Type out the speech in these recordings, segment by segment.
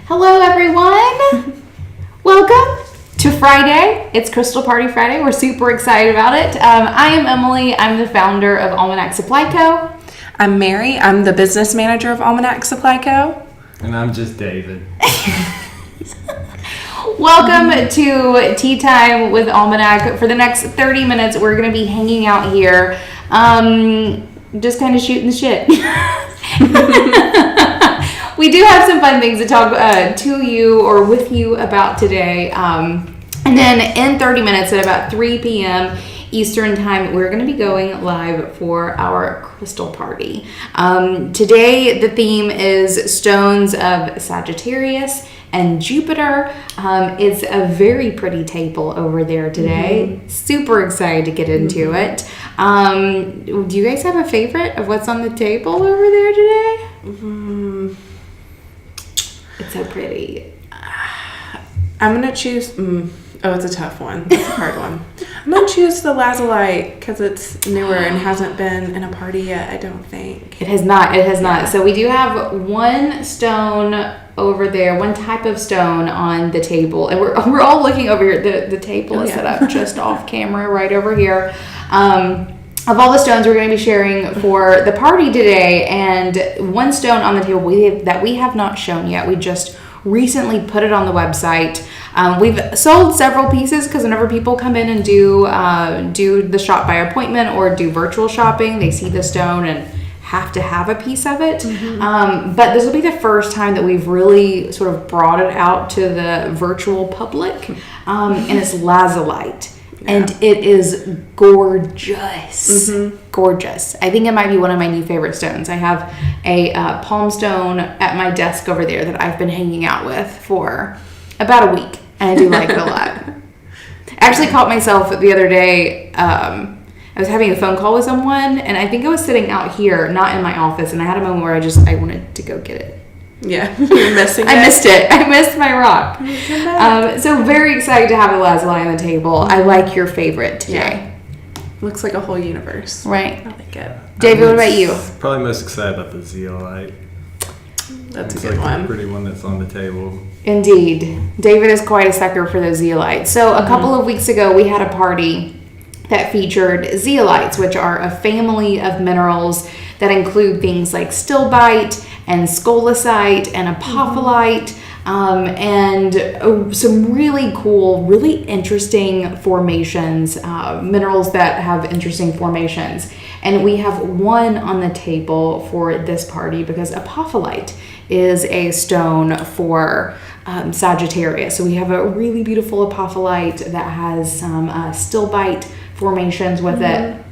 Hello, everyone. Welcome to Friday. It's Crystal Party Friday. We're super excited about it. I am Emily. I'm the founder of Almanac Supply Co. I'm Mary. I'm the business manager of Almanac Supply Co. And I'm just David. Welcome to Tea Time with Almanac. For the next 30 minutes, we're going to be hanging out here, just kind of shooting the shit. We do have some fun things to talk to you or with you about today. And then in 30 minutes at about 3 p.m. Eastern Time, we're going to be going live for our crystal party. Today, the theme is stones of Sagittarius and Jupiter. It's a very pretty table over there today. Mm-hmm. Super excited to get into it. Do you guys have a favorite of what's on the table over there today? Mm-hmm. It's so pretty. I'm going to choose... it's a tough one. It's a hard one. I'm going to choose the lazulite because it's newer and hasn't been in a party yet, I don't think. It has not. So we do have one stone over there, one type of stone on the table. And we're all looking over here. The table is set up just off camera right over here. Of all the stones we're going to be sharing for the party today, and one stone on the table that we have not shown yet. We just recently put it on the website. We've sold several pieces because whenever people come in and do the shop by appointment or do virtual shopping, they see the stone and have to have a piece of it. Mm-hmm. But this will be the first time that we've really sort of brought it out to the virtual public, and it's lazulite. Yeah. And it is gorgeous. Mm-hmm. Gorgeous. I think it might be one of my new favorite stones. I have a palm stone at my desk over there that I've been hanging out with for about a week. And I do like it a lot. I actually caught myself the other day. I was having a phone call with someone, and I think I was sitting out here, not in my office, and I had a moment where I wanted to go get it. Yeah, you're missing it. I missed it. I missed my rock. So very excited to have the lazulite on the table. I like your favorite today. Yeah. Looks like a whole universe. Right. I like it. David, what about you? Probably most excited about the zeolite. That's a good one. The pretty one that's on the table. Indeed. David is quite a sucker for those zeolites. So a couple of weeks ago, we had a party that featured zeolites, which are a family of minerals that include things like stilbite and scolecite and apophyllite, and some really cool, really interesting formations, minerals that have interesting formations. And we have one on the table for this party because apophyllite is a stone for Sagittarius. So we have a really beautiful apophyllite that has some stilbite formations with it.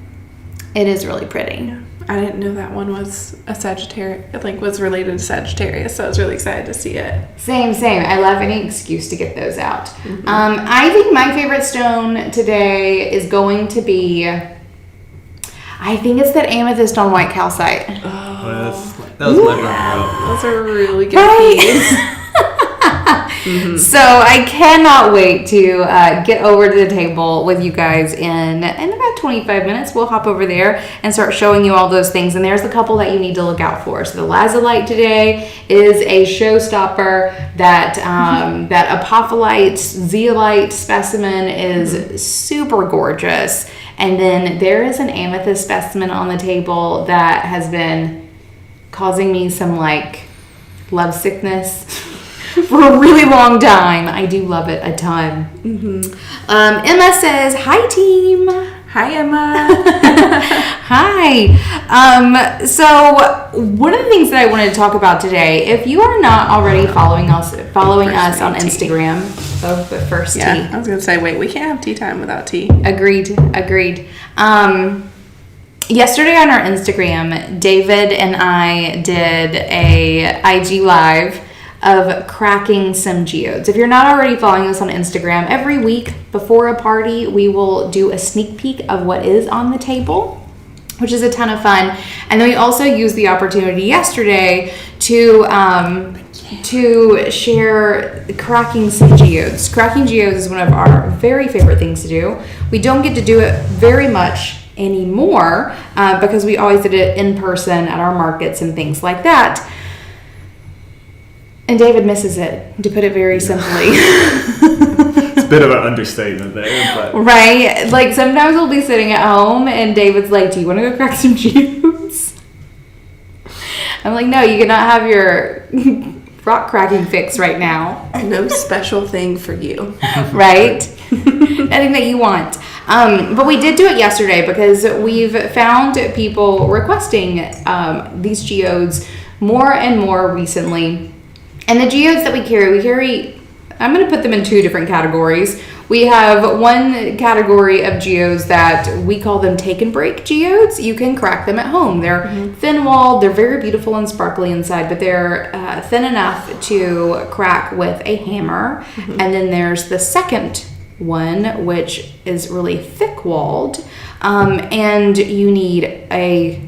It is really pretty. Yeah. I didn't know that one was a Sagittarius, was related to Sagittarius, so I was really excited to see it. Same. I love any excuse to get those out. Mm-hmm. I think my favorite stone today is going to be, I think it's that amethyst on white calcite. Oh, that was my runner-up. Those are really good keys. Mm-hmm. So I cannot wait to get over to the table with you guys in about 25 minutes. We'll hop over there and start showing you all those things. And there's a couple that you need to look out for. So the lazulite today is a showstopper. That apophyllite zeolite specimen is super gorgeous. And then there is an amethyst specimen on the table that has been causing me some love sickness for a really long time. I do love it a ton. Mm-hmm. Emma says, "Hi, team." Hi, Emma. Hi. So one of the things that I wanted to talk about today, if you are not already following us on Instagram, but first tea. I was going to say, wait, we can't have tea time without tea. Agreed. Yesterday on our Instagram, David and I did a IG live of cracking some geodes. If you're not already following us on Instagram, every week before a party, we will do a sneak peek of what is on the table, which is a ton of fun. And then we also used the opportunity yesterday to share cracking some geodes. Cracking geodes is one of our very favorite things to do. We don't get to do it very much anymore because we always did it in person at our markets and things like that. And David misses it, to put it very simply. It's a bit of an understatement there, but Right? Like, sometimes we'll be sitting at home, and David's like, do you want to go crack some geodes? I'm like, no, you cannot have your rock cracking fix right now. No special thing for you. Right? Nothing that you want. But we did do it yesterday because we've found people requesting these geodes more and more recently. And the geodes that we carry, I'm going to put them in two different categories. We have one category of geodes that we call them take and break geodes. You can crack them at home. They're thin-walled, they're very beautiful and sparkly inside, but they're thin enough to crack with a hammer. And then there's the second one, which is really thick-walled, and you need a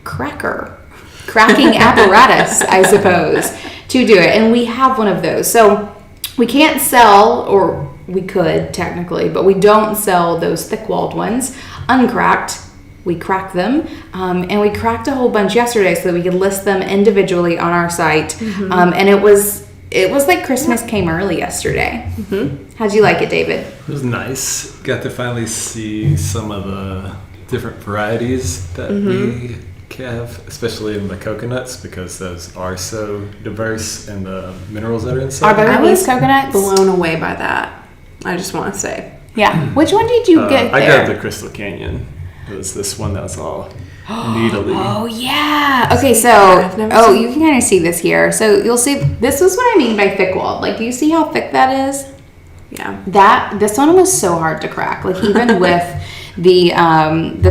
cracking apparatus, I suppose, to do it. And we have one of those. So we can't sell, or we could technically, but we don't sell those thick-walled ones uncracked. We crack them, and we cracked a whole bunch yesterday so that we could list them individually on our site. And it was like Christmas came early yesterday. How'd you like it, David? it was nice. Got to finally see some of the different varieties that we have, especially in the coconuts, because those are so diverse and the minerals that are inside. Are these coconuts? Blown away by that. I just want to say. Yeah. Which one did you get I there? got the Crystal Canyon. It was this one that was all needly. Oh yeah. Okay, so I've never seen- you can kind of see this here. So you'll see this is what I mean by thick walled. Like, do you see how thick that is? Yeah. This one was so hard to crack. Like, even with the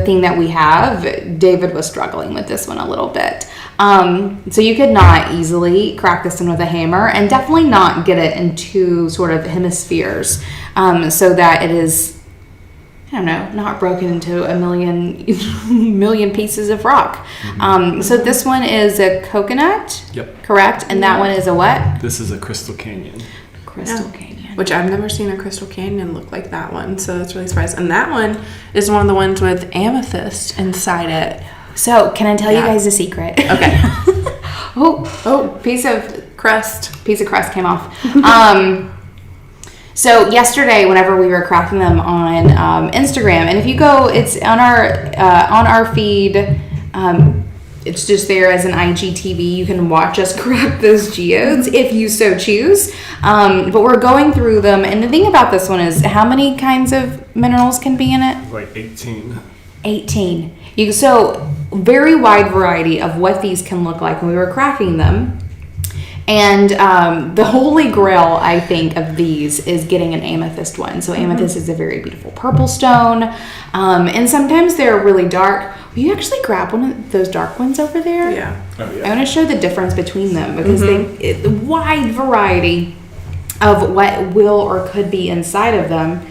thing that we have, David was struggling with this one a little bit. So you could not easily crack this one with a hammer, and definitely not get it into sort of hemispheres, so that it is, I don't know, not broken into a million pieces of rock. So this one is a coconut. Yep. Correct? And that one is a what? This is a Crystal Canyon. Crystal Yeah. Canyon. Which I've never seen a Crystal Canyon look like that one, so that's really surprising. And that one is one of the ones with amethyst inside it. So can I tell you Yeah. guys a secret? Okay. Oh, piece of Crust. crust came off. So yesterday, whenever we were cracking them on Instagram, and if you go, it's on our feed. It's just there as an IGTV. You can watch us crack those geodes if you so choose. But we're going through them, and the thing about this one is, how many kinds of minerals can be in it? Like 18. 18. So very wide variety of what these can look like when we were cracking them. And the holy grail, I think, of these is getting an amethyst one. So amethyst is a very beautiful purple stone. And sometimes they're really dark. Will you actually grab one of those dark ones over there? Yeah. Oh, I yeah. want to show the difference between them, because the wide variety of what will or could be inside of them.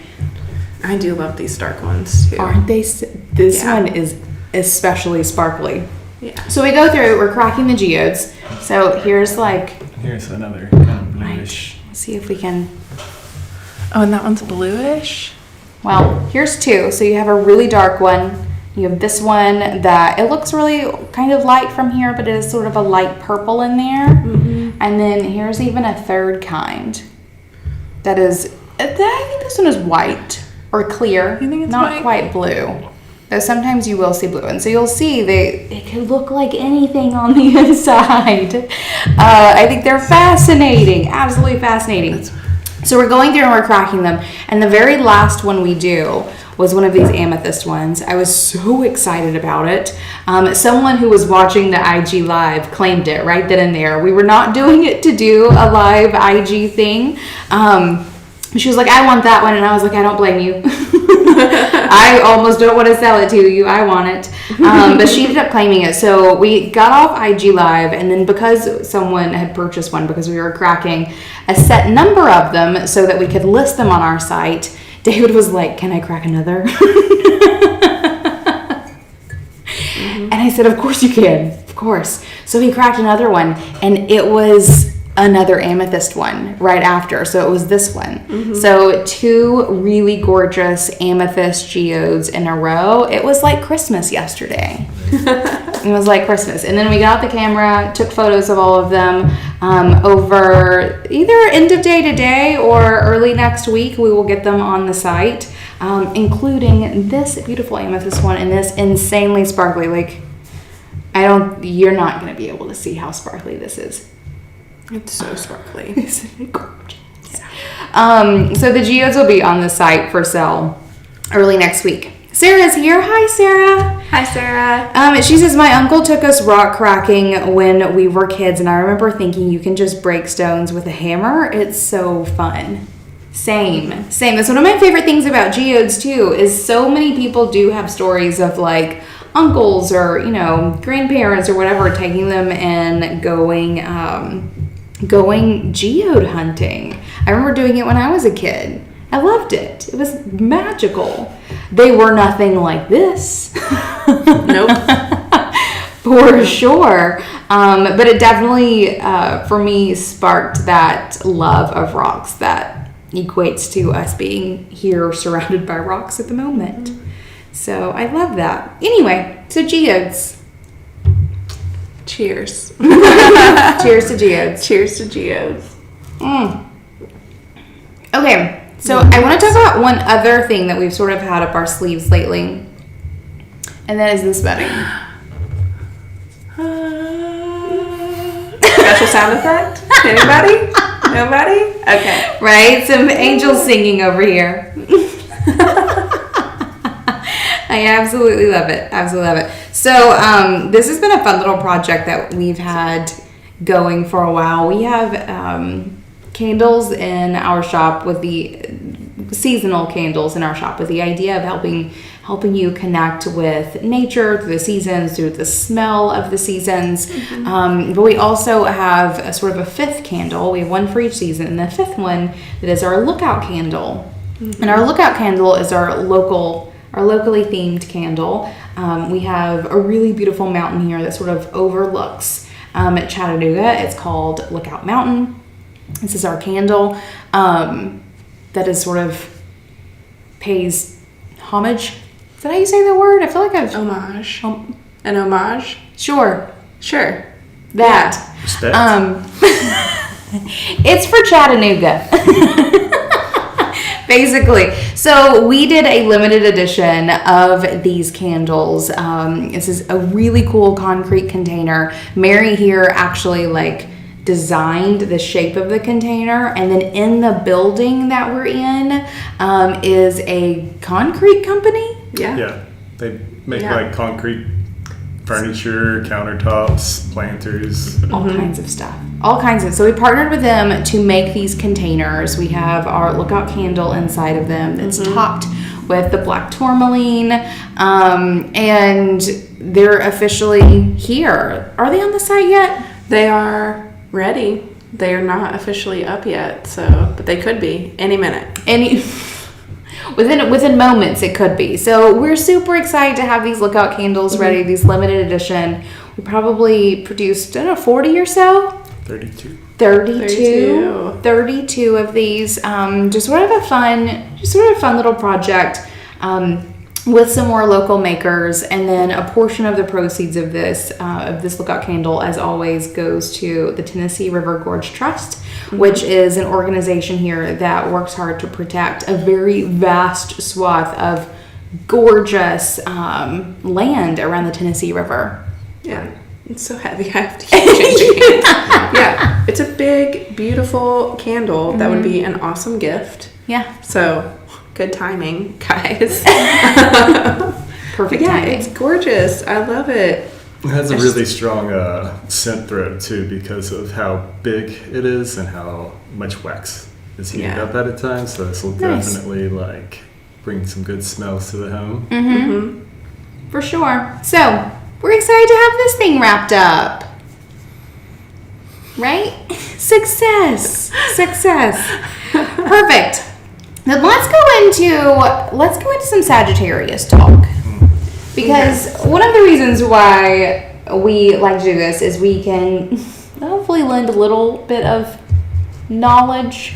I do love these dark ones too. Aren't they? This Yeah. one is especially sparkly. Yeah. So we go through, we're cracking the geodes. So here's like, Here's another kind of bluish. let's see if we can, Oh, and that one's bluish. well, here's two. So you have a really dark one. You have this one that, it looks really kind of light from here, but it is sort of a light purple in there. And then here's even a third kind. That is, I think this one is white or clear. You think it's not white? quite blue. Though sometimes you will see blue. And so you'll see it could look like anything on the inside. I think they're fascinating, absolutely fascinating. So we're going through and we're cracking them. And the very last one we do was one of these amethyst ones. I was so excited about it. Someone who was watching the IG live claimed it right then and there. We were not doing it to do a live IG thing. She was like, I want that one. And I was like, I don't blame you. I almost don't want to sell it to you. I want it. But she ended up claiming it. So we got off IG live. And then because someone had purchased one, because we were cracking a set number of them so that we could list them on our site, David was like, can I crack another? And I said, of course you can. Of course. So he cracked another one. And it was another amethyst one right after. So it was this one. So 2 really gorgeous amethyst geodes in a row. It was like Christmas yesterday. It was like Christmas. And then we got the camera, took photos of all of them. Over either end of day today or early next week, we will get them on the site, including this beautiful amethyst one and this insanely sparkly. Like, you're not going to be able to see how sparkly this is. It's so sparkly. Isn't it gorgeous? Yeah. So the geodes will be on the site for sale early next week. Sarah's here. Hi, Sarah. Hi, Sarah. She says, my uncle took us rock cracking when we were kids, and I remember thinking you can just break stones with a hammer. It's so fun. Same. That's one of my favorite things about geodes, too, is so many people do have stories of, like, uncles or, grandparents or whatever taking them and going geode hunting. I remember doing it when I was a kid. I loved it. It was magical. They were nothing like this. Nope. For sure. But it definitely, for me, sparked that love of rocks that equates to us being here surrounded by rocks at the moment. So I love that. Anyway, so geodes. Cheers. Cheers to geodes. Cheers to geodes. Okay. So I want to talk about one other thing that we've sort of had up our sleeves lately, and that is this bedding. Special sound effect? Anybody? Nobody? Okay. Right? Some angels singing over here. I absolutely love it. So this has been a fun little project that we've had going for a while. We have candles in our shop with the seasonal candles in our shop with the idea of helping you connect with nature through the seasons, through the smell of the seasons. But we also have a sort of a 5th candle. We have one for each season, and the 5th one that is our lookout candle. And our lookout candle is our locally themed candle. We have a really beautiful mountain here that sort of overlooks Chattanooga. It's called Lookout Mountain. This is our candle that is sort of pays homage. Is that how you say the word? I feel like I've... Homage. An homage? Sure. That. Respect. It's for Chattanooga. Basically. So we did a limited edition of these candles. This is a really cool concrete container. Mary here actually designed the shape of the container, and then in the building that we're in is a concrete company. Yeah. They make concrete furniture, countertops, planters, all kinds of stuff. So we partnered with them to make these containers. We have our lookout candle inside of them that's topped with the black tourmaline, and they're officially here. Are they on the site yet? They are ready. They are not officially up yet, but they could be any minute. Within moments it could be. So we're super excited to have these lookout candles ready, these limited edition. We probably produced 40 or so. 32 of these. Just sort of a fun little project. With some more local makers, and then a portion of the proceeds of this lookout candle, as always, goes to the Tennessee River Gorge Trust, which is an organization here that works hard to protect a very vast swath of gorgeous land around the Tennessee River. Yeah, it's so heavy. I have to keep changing it. Yeah, it's a big, beautiful candle that would be an awesome gift. Yeah. So. Good timing, guys. Perfect timing. Yeah, it's gorgeous. I love it. It has a really strong scent throw too, because of how big it is and how much wax is heated up at a time. So this will definitely bring some good smells to the home. For sure. So we're excited to have this thing wrapped up. Right? Success. Perfect. Then let's go into some Sagittarius talk, because one of the reasons why we like to do this is we can hopefully lend a little bit of knowledge,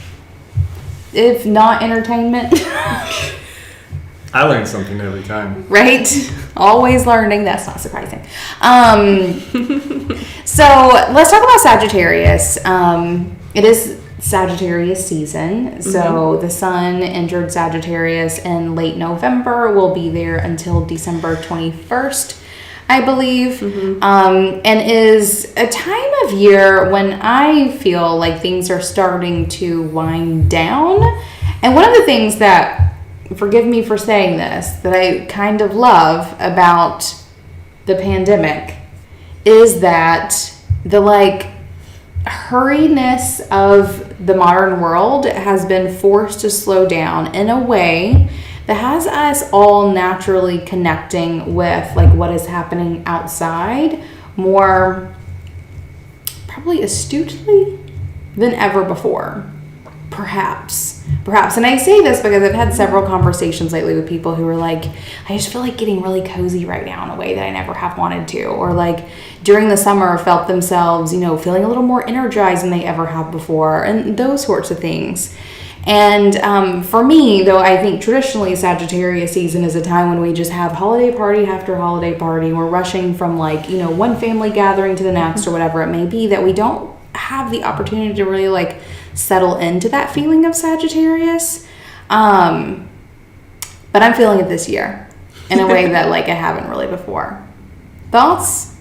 if not entertainment. I learn something every time. Right? Always learning. That's not surprising. So let's talk about Sagittarius. It is Sagittarius season. So the sun entered Sagittarius in late November. Will be there until December 21st, I believe. And is a time of year when I feel like things are starting to wind down. And one of the things that, forgive me for saying this, that I kind of love about the pandemic is that the hurriedness of the modern world has been forced to slow down in a way that has us all naturally connecting with what is happening outside more probably astutely than ever before. Perhaps. And I say this because I've had several conversations lately with people who are like, I just feel like getting really cozy right now in a way that I never have wanted to. Or during the summer felt themselves, feeling a little more energized than they ever have before. And those sorts of things. And for me, though, I think traditionally Sagittarius season is a time when we just have holiday party after holiday party. We're rushing from one family gathering to the next or whatever it may be, that we don't have the opportunity to really settle into that feeling of Sagittarius. But I'm feeling it this year in a way that I haven't really before. Thoughts?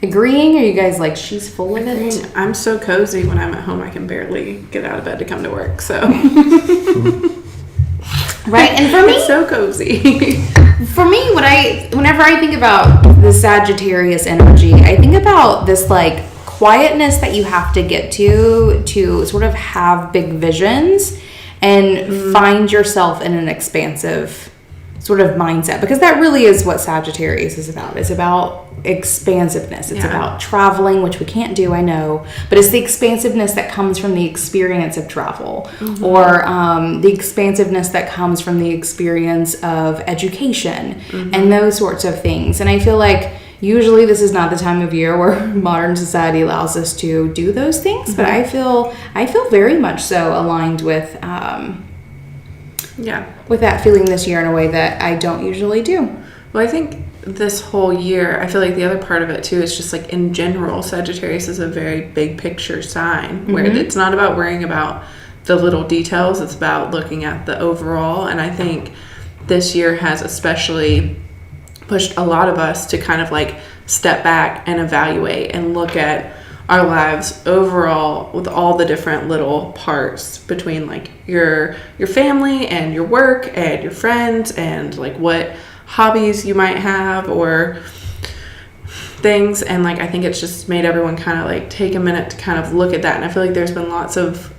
Agreeing? Are you guys she's full of it? I'm so cozy when I'm at home. I can barely get out of bed to come to work. So right. And for me, it's so cozy. For me, whenever I think about the Sagittarius energy, I think about this quietness that you have to get to sort of have big visions and find yourself in an expansive sort of mindset, because that really is what Sagittarius is about. It's about expansiveness. It's about traveling, which we can't do, I know, but it's the expansiveness that comes from the experience of travel, or the expansiveness that comes from the experience of education, and those sorts of things. And I feel usually this is not the time of year where modern society allows us to do those things, but I feel very much so aligned with with that feeling this year in a way that I don't usually do. Well, I think this whole year, I feel the other part of it too is just in general, Sagittarius is a very big picture sign where it's not about worrying about the little details, it's about looking at the overall. And I think this year has especially pushed a lot of us to kind of step back and evaluate and look at our lives overall with all the different little parts between your family and your work and your friends and what hobbies you might have or things. And I think it's just made everyone kind of take a minute to kind of look at that. And I feel there's been lots of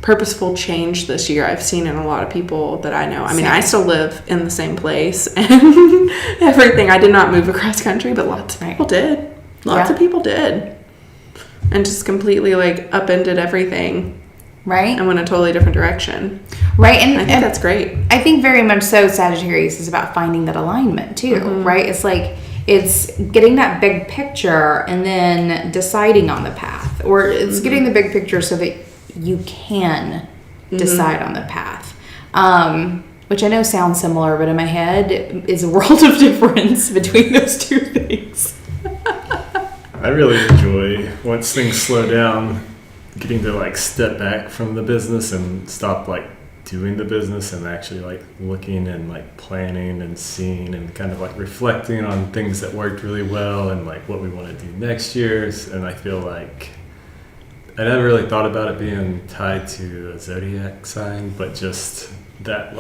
purposeful change this year I've seen in a lot of people that I know. I mean, I still live in the same place and everything. I did not move across country, but lots of people did. Lots of people did. And just completely upended everything. Right. And went a totally different direction. Right. And I think that's great. I think very much so Sagittarius is about finding that alignment too, right? It's it's getting that big picture and then deciding on the path, or it's getting the big picture so that you can decide on the path. Which I know sounds similar, but in my head is a world of difference between those two things. I really enjoy, once things slow down, getting to step back from the business and stop doing the business and actually looking and planning and seeing and kind of reflecting on things that worked really well and what we want to do next year. And I feel I never really thought about it being tied to a zodiac sign, but just that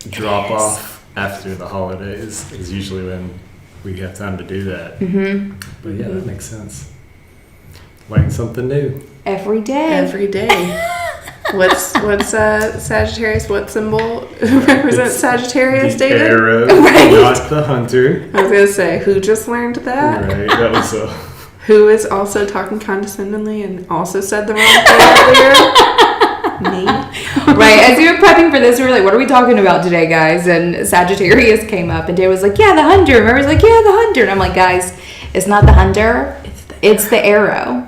drop off after the holidays is usually when we have time to do that. But yeah, that makes sense. Learn something new every day. What's Sagittarius? What symbol represents Sagittarius, the David? Arrow, right. Not the hunter. I was gonna say, who just learned that? Right, that was Who is also talking condescendingly and also said the wrong thing earlier? Me. Right, as we were prepping for this, we were like, what are we talking about today, guys? And Sagittarius came up and Dave was like, yeah, the hunter. Remember, he's like, yeah, the hunter. And I'm like, guys, it's not the hunter, it's the It's the arrow.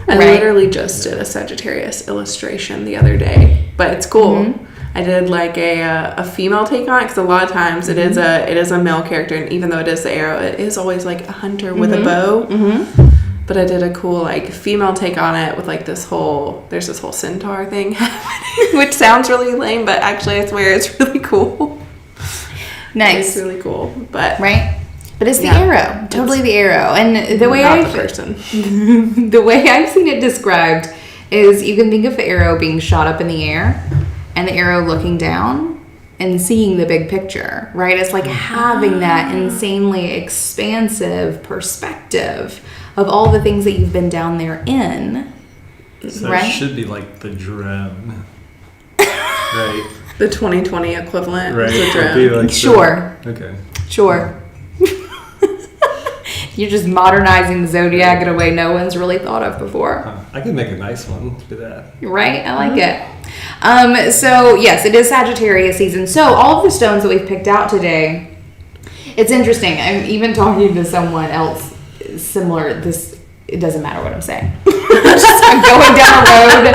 I literally just did a Sagittarius illustration the other day, but it's cool. Mm-hmm. I did like a female take on it because a lot of times it is a male character, and even though it is the arrow, it is always like a hunter with a bow. Mm-hmm. But I did a cool like female take on it with like there's this whole centaur thing happening, which sounds really lame, but actually I swear it's really cool. Nice. It's really cool, but right. But it's the arrow, totally the arrow, and the way the way I've seen it described is you can think of the arrow being shot up in the air, and the arrow looking down and seeing the big picture, right? It's like having that insanely expansive perspective of all the things that you've been down there in, so right? It should be like the drone, right? The 2020 equivalent, right? The drone. Be like Sure. Okay. Sure. You're just modernizing the zodiac in a way no one's really thought of before. I could make a nice one for that. Right? I like it. So, yes, it is Sagittarius season. So, all of the stones that we've picked out today, it's interesting. I'm even talking to someone else similar. It doesn't matter what I'm saying. I'm going down a road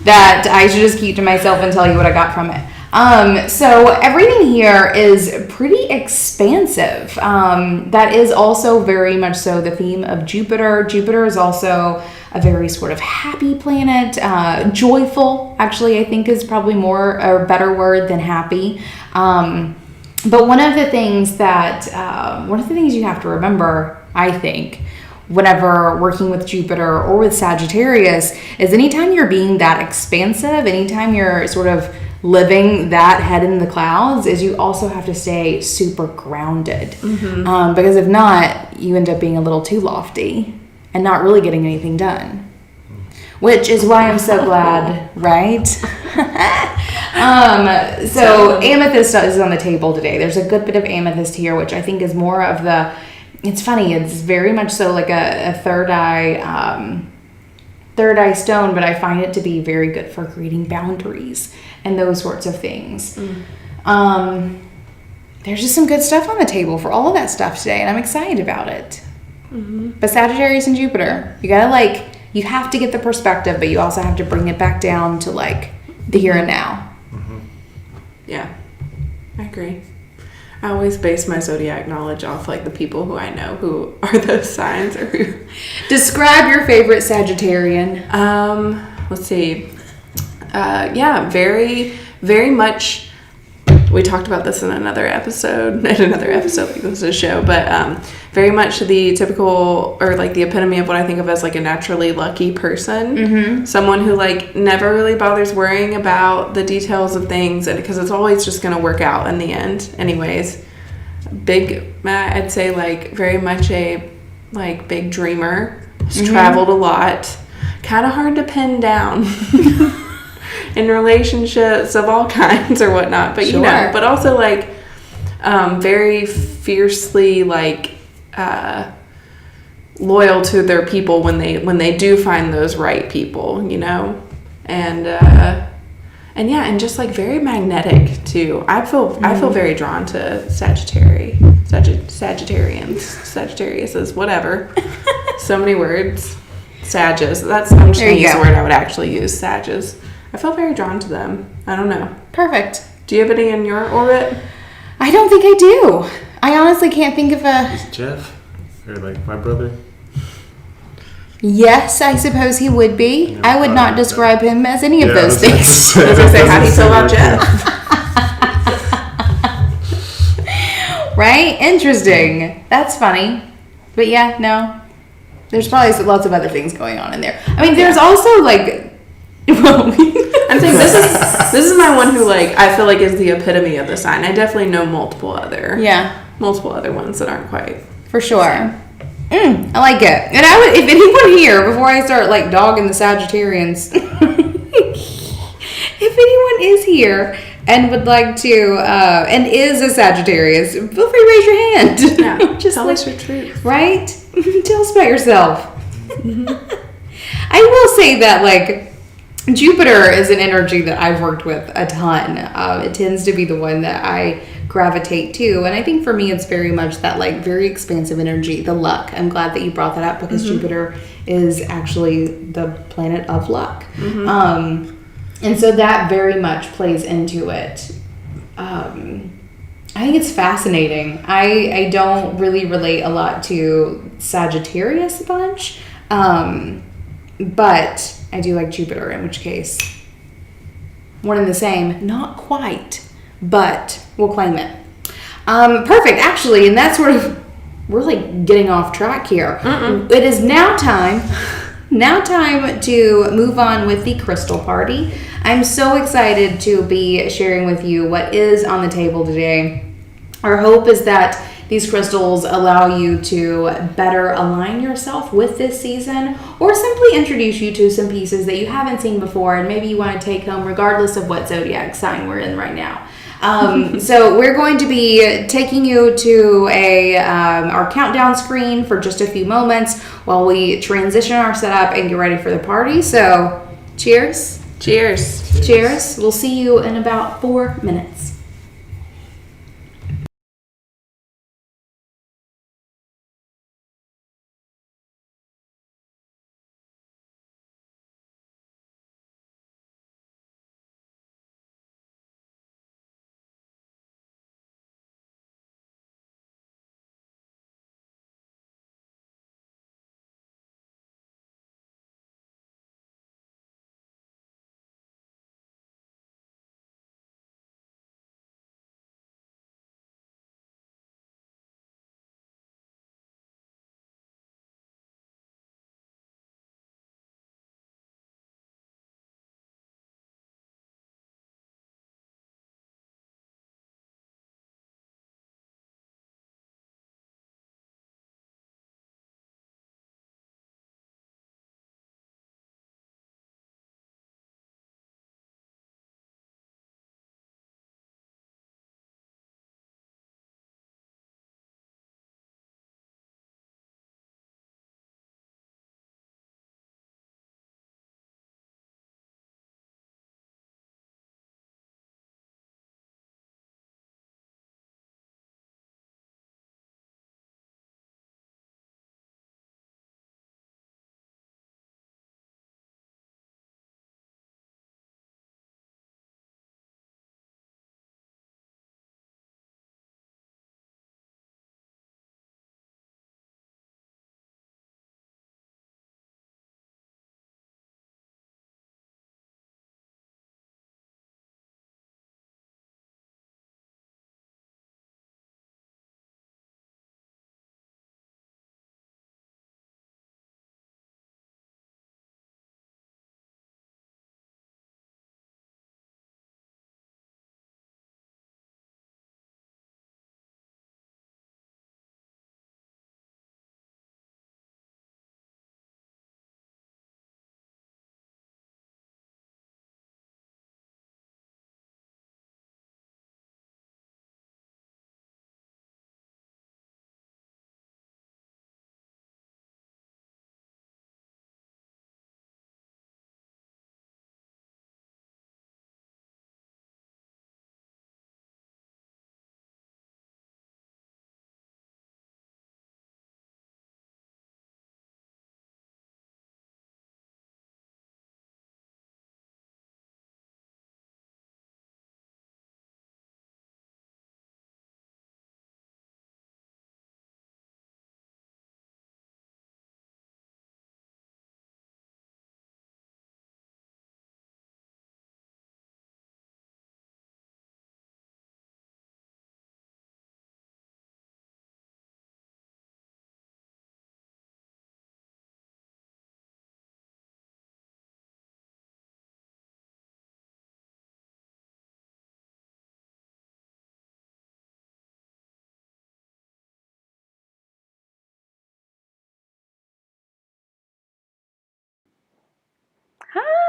that I should just keep to myself and tell you what I got from it. So everything here is pretty expansive. That is also very much so the theme of Jupiter. Jupiter is also a very sort of happy planet, joyful, actually, I think is probably more a better word than happy. But one of the things you have to remember, I think, whenever working with Jupiter or with Sagittarius is anytime you're being that expansive, anytime you're sort of living that head in the clouds, is you also have to stay super grounded. Mm-hmm. Because if not, you end up being a little too lofty and not really getting anything done. Which is why I'm so glad, right? So amethyst is on the table today. There's a good bit of amethyst here, which I think is more of it's funny, it's very much so like a third eye stone, but I find it to be very good for creating boundaries and those sorts of things. There's just some good stuff on the table for all of that stuff today, and I'm excited about it. Mm-hmm. But Sagittarius and Jupiter, you have to get the perspective, but you also have to bring it back down to like the here and now. Mm-hmm. Yeah, I agree. I always base my zodiac knowledge off like the people who I know who are those signs or who. Describe your favorite Sagittarian. Let's see. Very, very much. We talked about this in another episode because it's a show, but very much the typical or like the epitome of what I think of as like a naturally lucky person. Mm-hmm. Someone who like never really bothers worrying about the details of things, and because it's always just going to work out in the end anyways. I'd say like very much a like big dreamer. Has traveled a lot. Kind of hard to pin down. In relationships of all kinds or whatnot, but sure. but also like very fiercely like loyal to their people when they do find those right people, and just like very magnetic too. I feel very drawn to Sagittariuses, whatever. So many words. Sages. I'm just going to use the word I would actually use. Sages. I feel very drawn to them. I don't know. Perfect. Do you have any in your orbit? I don't think I do. I honestly can't think of a... Is Jeff? Or like my brother? Yes, I suppose he would be. I would not describe him as any of those things. I was going to say, how do you feel about Jeff? Right? Interesting. That's funny. But yeah, no. There's probably lots of other things going on in there. I mean, there's also like... I'm saying this is my one who like I feel like is the epitome of the sign. I definitely know multiple other ones that aren't quite for sure. I like it, and I would if anyone here before I start like dogging the Sagittarians, if anyone is here and would like to and is a Sagittarius, feel free to raise your hand. Yeah, just tell us your truth, right? Tell us about yourself. I will say that like. Jupiter is an energy that I've worked with a ton. It tends to be the one that I gravitate to. And I think for me, it's very much that like very expansive energy, the luck. I'm glad that you brought that up because Jupiter is actually the planet of luck. And so that very much plays into it. I think it's fascinating. I don't really relate a lot to Sagittarius a bunch, but I do like Jupiter, in which case, one and the same. Not quite, but we'll claim it. Perfect, actually, and that's sort of, we're like getting off track here. It is now time to move on with the crystal party. I'm so excited to be sharing with you what is on the table today. Our hope is that these crystals allow you to better align yourself with this season, or simply introduce you to some pieces that you haven't seen before and maybe you want to take home regardless of what zodiac sign we're in right now. So we're going to be taking you to our countdown screen for just a few moments while we transition our setup and get ready for the party. So cheers. Cheers. Cheers. We'll see you in about 4 minutes.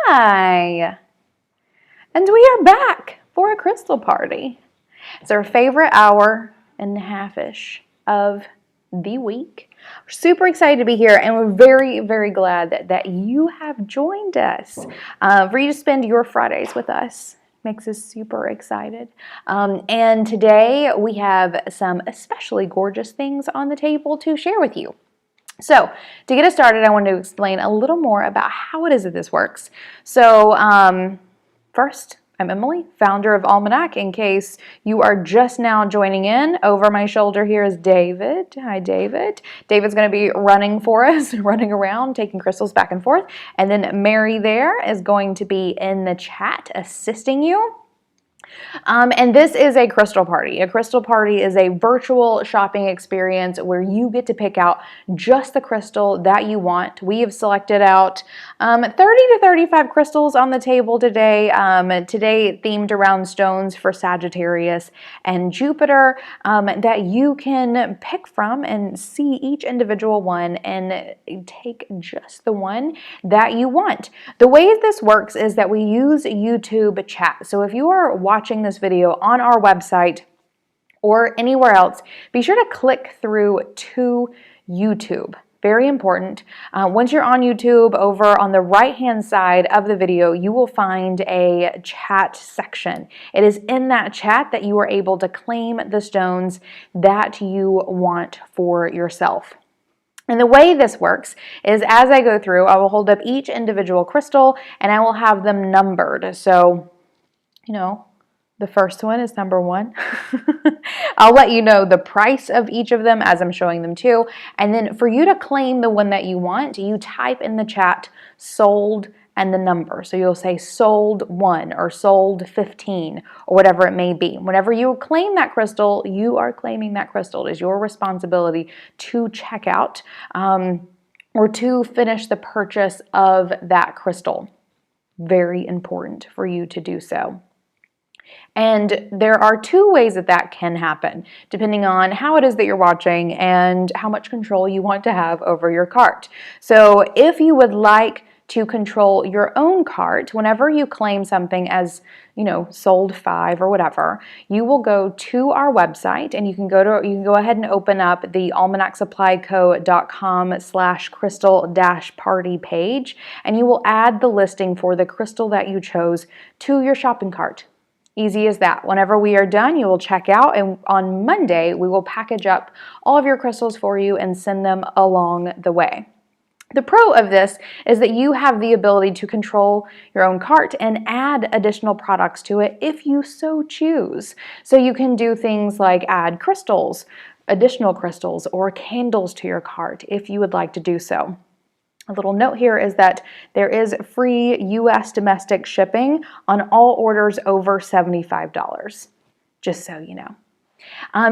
Hi, and we are back for a crystal party. It's our favorite hour and a half-ish of the week. We're super excited to be here, and we're very, very glad that you have joined us for you to spend your Fridays with us. Makes us super excited. And today we have some especially gorgeous things on the table to share with you. So to get us started, I want to explain a little more about how it is that this works. So first, I'm Emily, founder of Almanac. In case you are just now joining in, over my shoulder here is David. Hi, David. David's going to be running for us, running around, taking crystals back and forth. And then Mary there is going to be in the chat assisting you. And this is a crystal party. A crystal party is a virtual shopping experience where you get to pick out just the crystal that you want. We have selected out 30 to 35 crystals on the table today. Today themed around stones for Sagittarius and Jupiter that you can pick from and see each individual one and take just the one that you want. The way this works is that we use YouTube chat. So if you are watching this video on our website or anywhere else, be sure to click through to YouTube. Very important. Once you're on YouTube, over on the right-hand side of the video, you will find a chat section. It is in that chat that you are able to claim the stones that you want for yourself. And the way this works is as I go through, I will hold up each individual crystal and I will have them numbered. So, the first one is number 1. I'll let you know the price of each of them as I'm showing them too. And then for you to claim the one that you want, you type in the chat sold and the number. So you'll say sold 1 or sold 15 or whatever it may be. Whenever you claim that crystal, you are claiming that crystal. It is your responsibility to check out or to finish the purchase of that crystal. Very important for you to do so. And there are 2 ways that can happen, depending on how it is that you're watching and how much control you want to have over your cart. So if you would like to control your own cart, whenever you claim something as, sold 5 or whatever, you will go to our website and you can go ahead and open up the almanacsupplyco.com/crystal-party page, and you will add the listing for the crystal that you chose to your shopping cart. Easy as that. Whenever we are done, you will check out, and on Monday, we will package up all of your crystals for you and send them along the way. The pro of this is that you have the ability to control your own cart and add additional products to it if you so choose. So you can do things like add crystals, additional crystals, or candles to your cart if you would like to do so. A little note here is that there is free U.S. domestic shipping on all orders over $75, just so you know.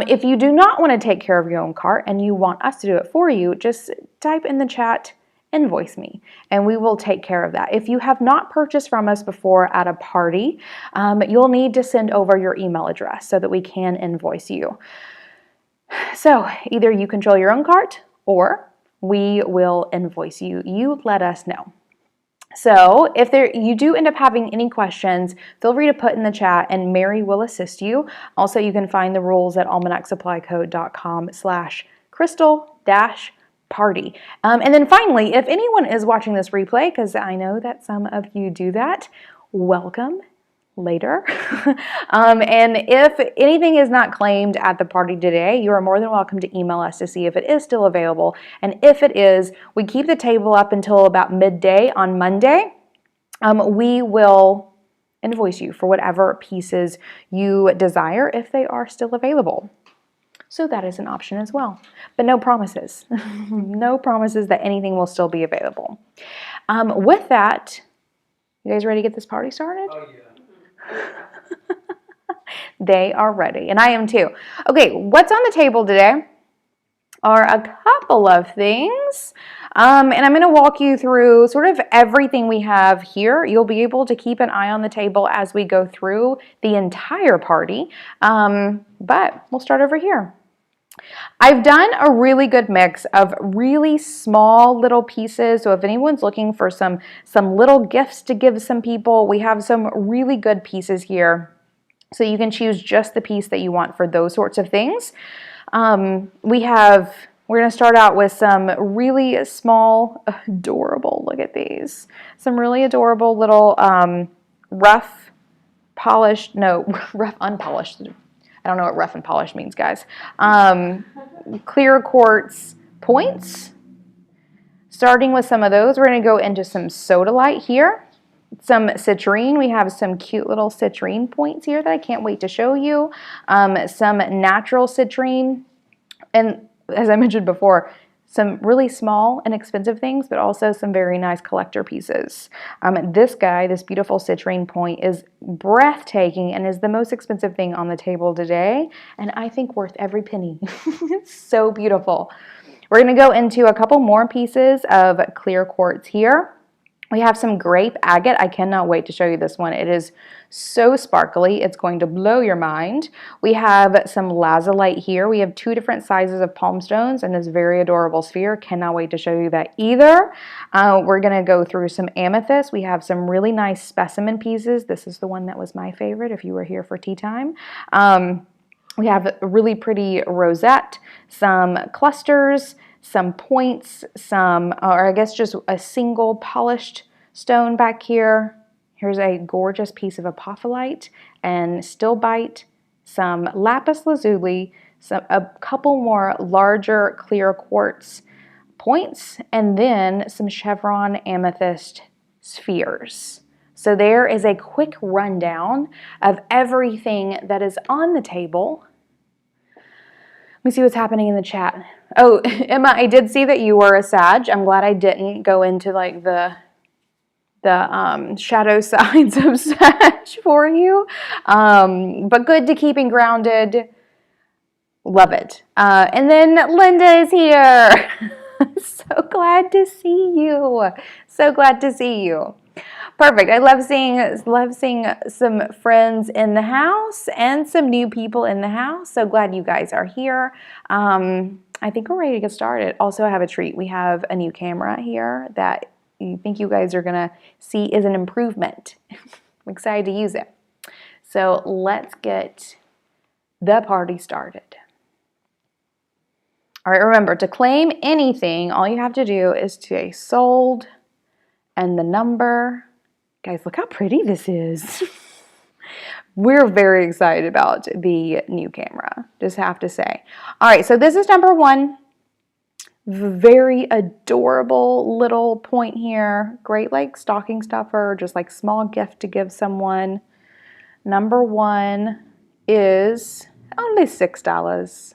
If you do not want to take care of your own cart and you want us to do it for you, just type in the chat, invoice me, and we will take care of that. If you have not purchased from us before at a party, you'll need to send over your email address so that we can invoice you. So either you control your own cart or we will invoice you. You let us know. So if you do end up having any questions, feel free to put in the chat and Mary will assist you. Also, you can find the rules at almanacsupplyco.com/crystal-party. And then finally, if anyone is watching this replay, because I know that some of you do that, welcome later. And if anything is not claimed at the party today, you are more than welcome to email us to see if it is still available. And if it is, we keep the table up until about midday on Monday. We will invoice you for whatever pieces you desire if they are still available. So that is an option as well. But no promises. No promises that anything will still be available. With that, you guys ready to get this party started? Oh, yeah. They are ready, and I am too. Okay, what's on the table today are a couple of things, and I'm going to walk you through sort of everything we have here. You'll be able to keep an eye on the table as we go through the entire party, but we'll start over here. I've done a really good mix of really small little pieces. So if anyone's looking for some little gifts to give some people, we have some really good pieces here. So you can choose just the piece that you want for those sorts of things. We're going to start out with some really small, adorable, look at these, some really adorable little rough polished, no, rough unpolished. I don't know what rough and polished means, guys. Clear quartz points. Starting with some of those, we're going to go into some sodalite here. Some citrine. We have some cute little citrine points here that I can't wait to show you. Some natural citrine. And as I mentioned before, some really small and expensive things, but also some very nice collector pieces. This guy, this beautiful citrine point, is breathtaking and is the most expensive thing on the table today, and I think worth every penny. It's so beautiful. We're going to go into a couple more pieces of clear quartz here. We have some grape agate. I cannot wait to show you this one. It is so sparkly. It's going to blow your mind. We have some lazulite here. We have 2 different sizes of palm stones and this very adorable sphere. Cannot wait to show you that either. We're going to go through some amethyst. We have some really nice specimen pieces. This is the one that was my favorite if you were here for tea time. We have a really pretty rosette, some clusters, some points, or I guess just a single polished stone back here. Here's a gorgeous piece of apophyllite and stilbite, some lapis lazuli, a couple more larger clear quartz points, and then some chevron amethyst spheres. So there is a quick rundown of everything that is on the table. Let me see what's happening in the chat. Oh, Emma, I did see that you were a Sag. I'm glad I didn't go into like the shadow sides of Sag for you. But good to keeping grounded. Love it. And then Linda is here. So glad to see you. So glad to see you. Perfect. I love seeing some friends in the house and some new people in the house. So glad you guys are here. I think we're ready to get started. Also, I have a treat. We have a new camera here that I think you guys are going to see is an improvement. I'm excited to use it. So let's get the party started. All right, remember, to claim anything, all you have to do is to say sold and the number. Guys, look how pretty this is. We're very excited about the new camera, just have to say. All right, so this is number 1. Very adorable little point here. Great like stocking stuffer, just like small gift to give someone. Number 1 is only $6.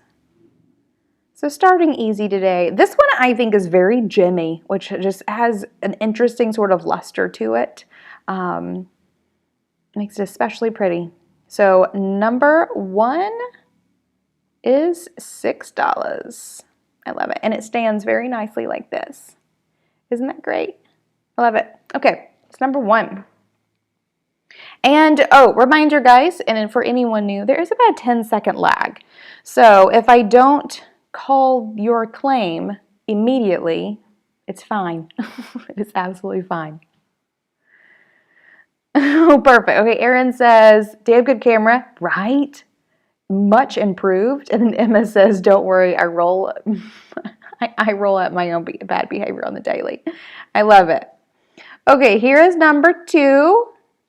So starting easy today. This one I think is very gemmy, which just has an interesting sort of luster to it. Makes it especially pretty. So number 1 is $6. I love it. And it stands very nicely like this. Isn't that great? I love it. Okay, it's number 1. And, oh, reminder guys, and for anyone new, there is about a 10-second lag. So if I don't call your claim immediately, it's fine. It's absolutely fine. Oh, perfect. Okay, Erin says, damn good camera, right? Much improved. And then Emma says, don't worry, I roll at my own bad behavior on the daily. I love it. Okay, here is number 2.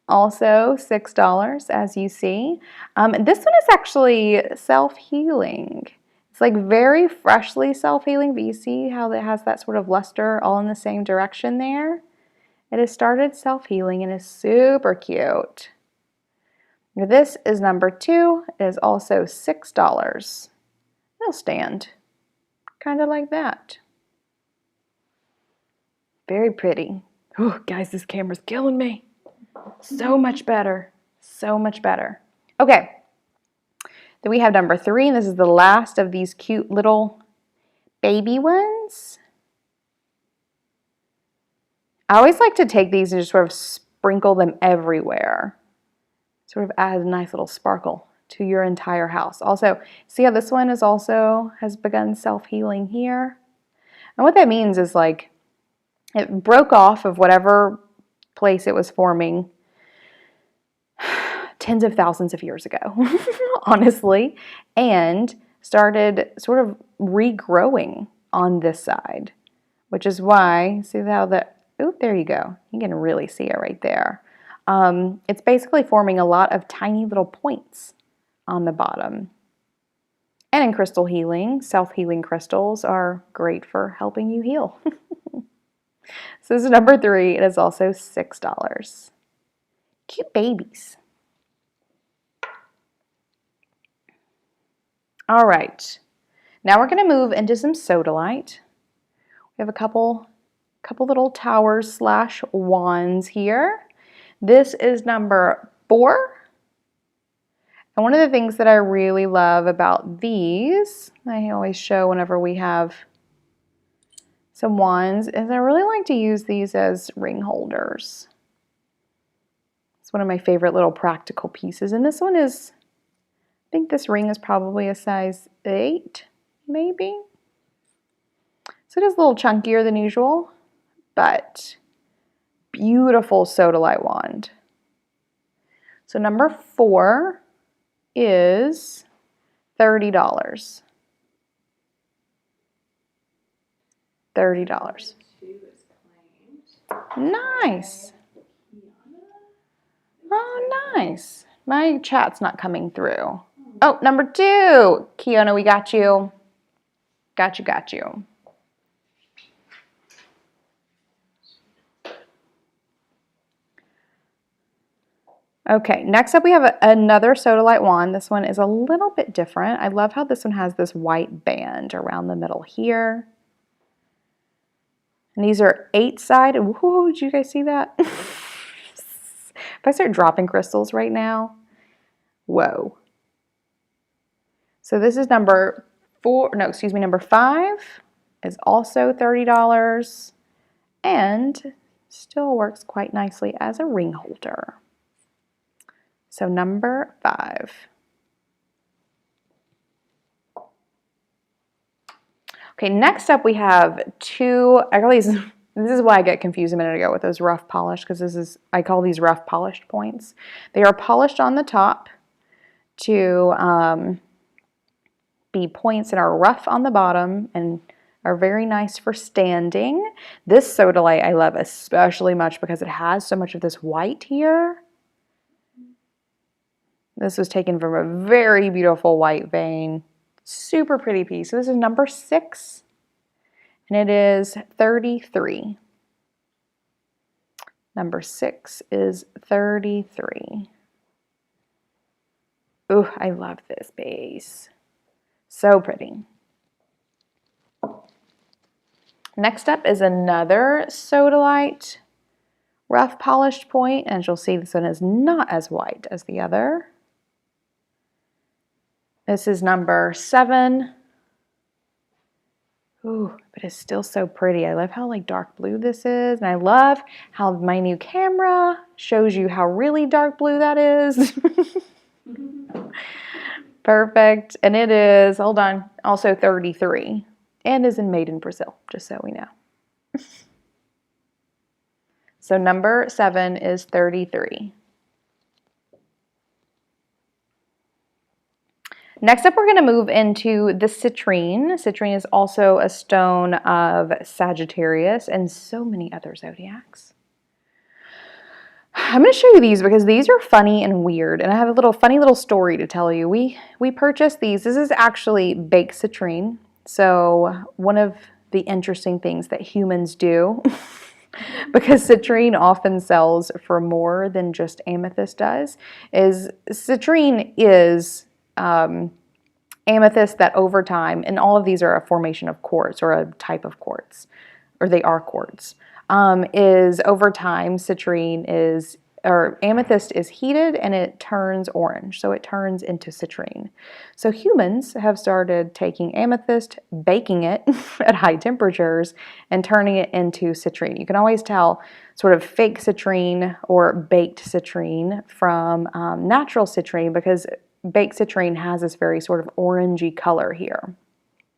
Also $6, as you see. This one is actually self-healing. It's like very freshly self-healing, but you see how it has that sort of luster all in the same direction there? It has started self-healing and is super cute. This is number 2. It is also $6. It'll stand kind of like that. Very pretty. Oh, guys, this camera's killing me. So much better. So much better. Okay. Then we have number 3, and this is the last of these cute little baby ones. I always like to take these and just sort of sprinkle them everywhere. Sort of add a nice little sparkle to your entire house. Also, see how this one has begun self-healing here? And what that means is like it broke off of whatever place it was forming tens of thousands of years ago, honestly, and started sort of regrowing on this side, which is why, see how that, oh, there you go. You can really see it right there. It's basically forming a lot of tiny little points on the bottom. And in crystal healing, self-healing crystals are great for helping you heal. So this is number 3. It is also $6. Cute babies. All right. Now we're going to move into some sodalite. We have a couple little towers / wands here. This is number 4. And one of the things that I really love about these, I always show whenever we have some wands, is I really like to use these as ring holders. It's one of my favorite little practical pieces. And this one is, I think this ring is probably a size 8, maybe. So it is a little chunkier than usual, but beautiful sodalite wand. So number 4 is $30. $30. Nice. Oh, nice. My chat's not coming through. Oh, number 2. Kiona, we got you. Got you. Okay, next up we have another sodalite wand. This one is a little bit different. I love how this one has this white band around the middle here. And these are 8-sided. Whoa, did you guys see that? If I start dropping crystals right now, whoa. So this is number 5 is also $30 and still works quite nicely as a ring holder. So number 5. Okay, next up we have 2, I call these, this is why I get confused a minute ago with those rough polished, because I call these rough polished points. They are polished on the top to be points that are rough on the bottom and are very nice for standing. This sodalite I love especially much because it has so much of this white here. This was taken from a very beautiful white vein. Super pretty piece. So this is number 6 and it is $33. Number 6 is $33. Ooh, I love this base. So pretty. Next up is another sodalite rough polished point, and you'll see this one is not as white as the other. This is number 7. Ooh, but it's still so pretty. I love how like dark blue this is, and I love how my new camera shows you how really dark blue that is. Perfect. And it is, hold on, also $33 and is made in Brazil, just so we know. So number 7 is $33. Next up, we're going to move into the citrine. Citrine is also a stone of Sagittarius and so many other zodiacs. I'm going to show you these because these are funny and weird, and I have a funny little story to tell you. We purchased these. This is actually baked citrine. So one of the interesting things that humans do, because citrine often sells for more than just amethyst does, is citrine is amethyst that over time, and all of these are a formation of quartz or a type of quartz, or they are quartz, is over time citrine is, or amethyst is heated and it turns orange, so it turns into citrine. So humans have started taking amethyst, baking it at high temperatures, and turning it into citrine. You can always tell sort of fake citrine or baked citrine from natural citrine because baked citrine has this very sort of orangey color here.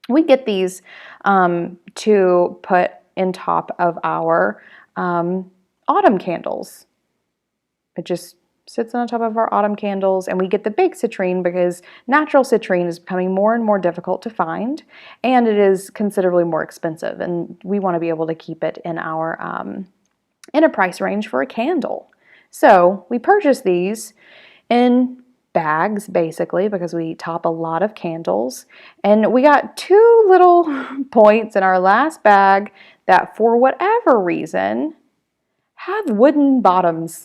We get these to put in top of our autumn candles. It just sits on top of our autumn candles, and we get the baked citrine because natural citrine is becoming more and more difficult to find, and it is considerably more expensive, and we want to be able to keep it in our in a price range for a candle. So we purchased these in bags, basically, because we top a lot of candles. And we got 2 little points in our last bag that, for whatever reason, have wooden bottoms.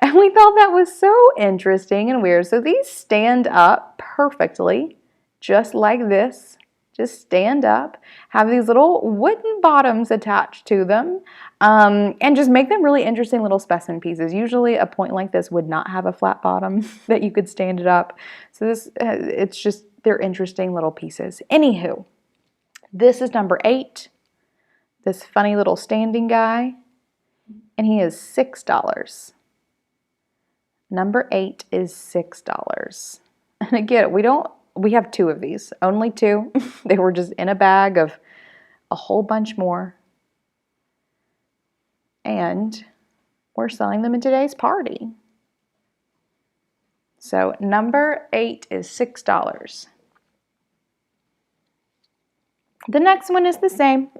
And we thought that was so interesting and weird. So these stand up perfectly, just like this. Just stand up, have these little wooden bottoms attached to them, and just make them really interesting little specimen pieces. Usually a point like this would not have a flat bottom that you could stand it up. So this, it's just, they're interesting little pieces. Anywho, this is number 8, this funny little standing guy, and he is $6. Number 8 is $6. And again, we have 2 of these, only 2. They were just in a bag of a whole bunch more. And we're selling them in today's party. So number 8 is $6. The next one is the same.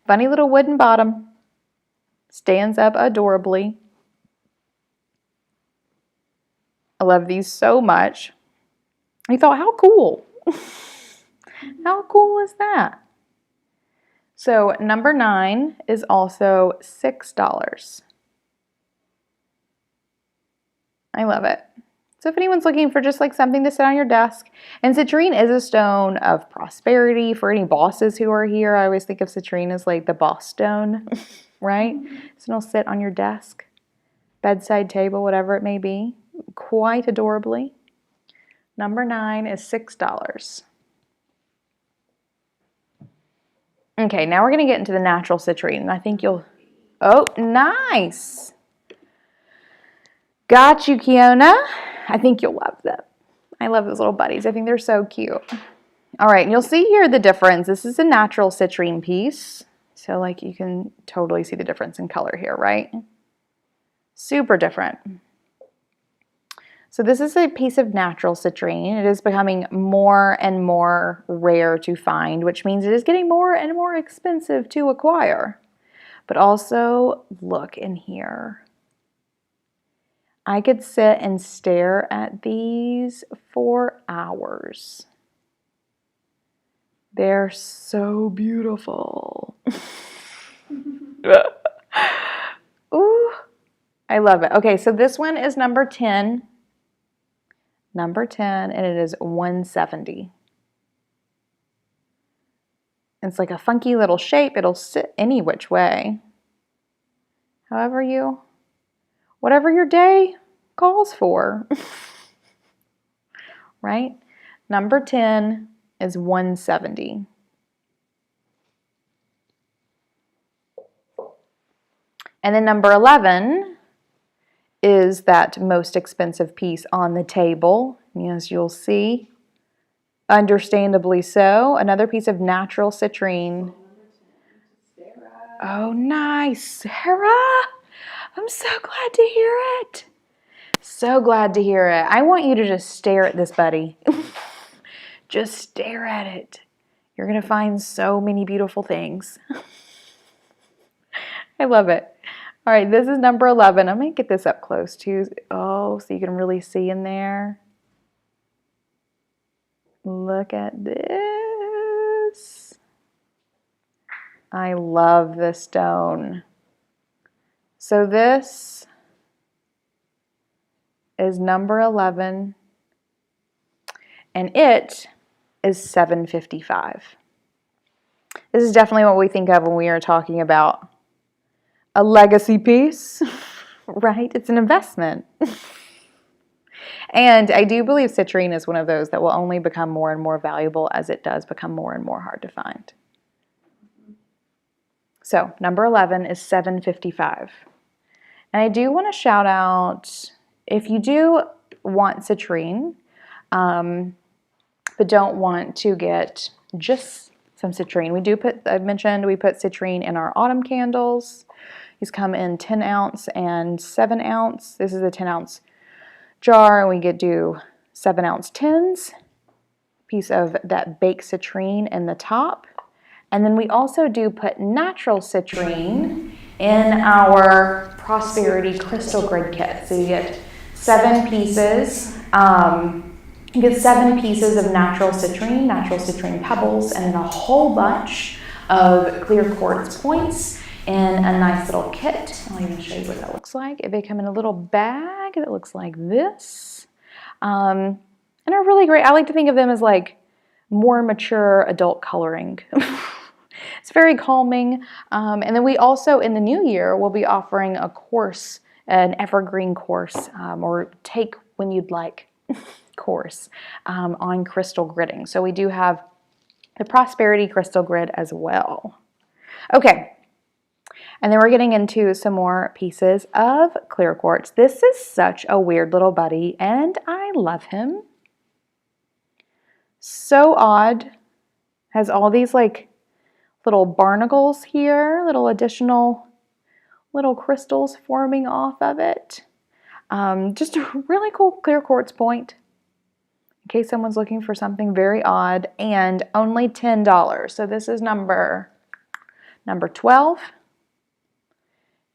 Funny little wooden bottom. Stands up adorably. I love these so much. I thought, how cool. How cool is that? So number 9 is also $6. I love it. So if anyone's looking for just like something to sit on your desk, and citrine is a stone of prosperity for any bosses who are here. I always think of citrine as like the boss stone, right? So it'll sit on your desk, bedside table, whatever it may be, quite adorably. Number 9 is $6. Okay, now we're going to get into the natural citrine, and I think you'll... Oh, nice! Got you, Kiona. I think you'll love them. I love those little buddies. I think they're so cute. All right, and you'll see here the difference. This is a natural citrine piece, so like you can totally see the difference in color here, right? Super different. So this is a piece of natural citrine. It is becoming more and more rare to find, which means it is getting more and more expensive to acquire. But also, look in here. I could sit and stare at these for hours. They're so beautiful. Ooh, I love it. Okay, so this one is number 10. Number 10, and it is $170. It's like a funky little shape. It'll sit any which way. Whatever your day calls for. Right? Number 10 is $170. And then number 11 is that most expensive piece on the table. As you'll see, understandably so. Another piece of natural citrine. Oh, nice. Sarah! I'm so glad to hear it. So glad to hear it. I want you to just stare at this, buddy. Just stare at it. You're going to find so many beautiful things. I love it. All right, this is number 11. I'm going to get this up close too. Oh, so you can really see in there. Look at this. I love this stone. So this is number 11, and it is $7.55. This is definitely what we think of when we are talking about a legacy piece, right? It's an investment. And I do believe citrine is one of those that will only become more and more valuable as it does become more and more hard to find. So number 11 is $7.55. And I do want to shout out, if you do want citrine, but don't want to get just some citrine, I've mentioned we put citrine in our autumn candles. These come in 10 ounce and 7 ounce. This is a 10 ounce jar, and we could do 7 ounce tins. Piece of that baked citrine in the top. And then we also do put natural citrine in our Prosperity Crystal Grid Kit. So you get 7 pieces. You get 7 pieces of natural citrine pebbles, and then a whole bunch of clear quartz points in a nice little kit. I'll even show you what that looks like. They come in a little bag that looks like this. And are really great. I like to think of them as like more mature adult coloring. It's very calming. And then we also, in the new year, will be offering a course, an evergreen course, or take when you'd like course on crystal gridding. So we do have the Prosperity Crystal Grid as well. Okay. And then we're getting into some more pieces of clear quartz. This is such a weird little buddy, and I love him. So odd. Has all these like little barnacles here, little additional little crystals forming off of it. Just a really cool clear quartz point in case someone's looking for something very odd, and only $10. So this is number 12.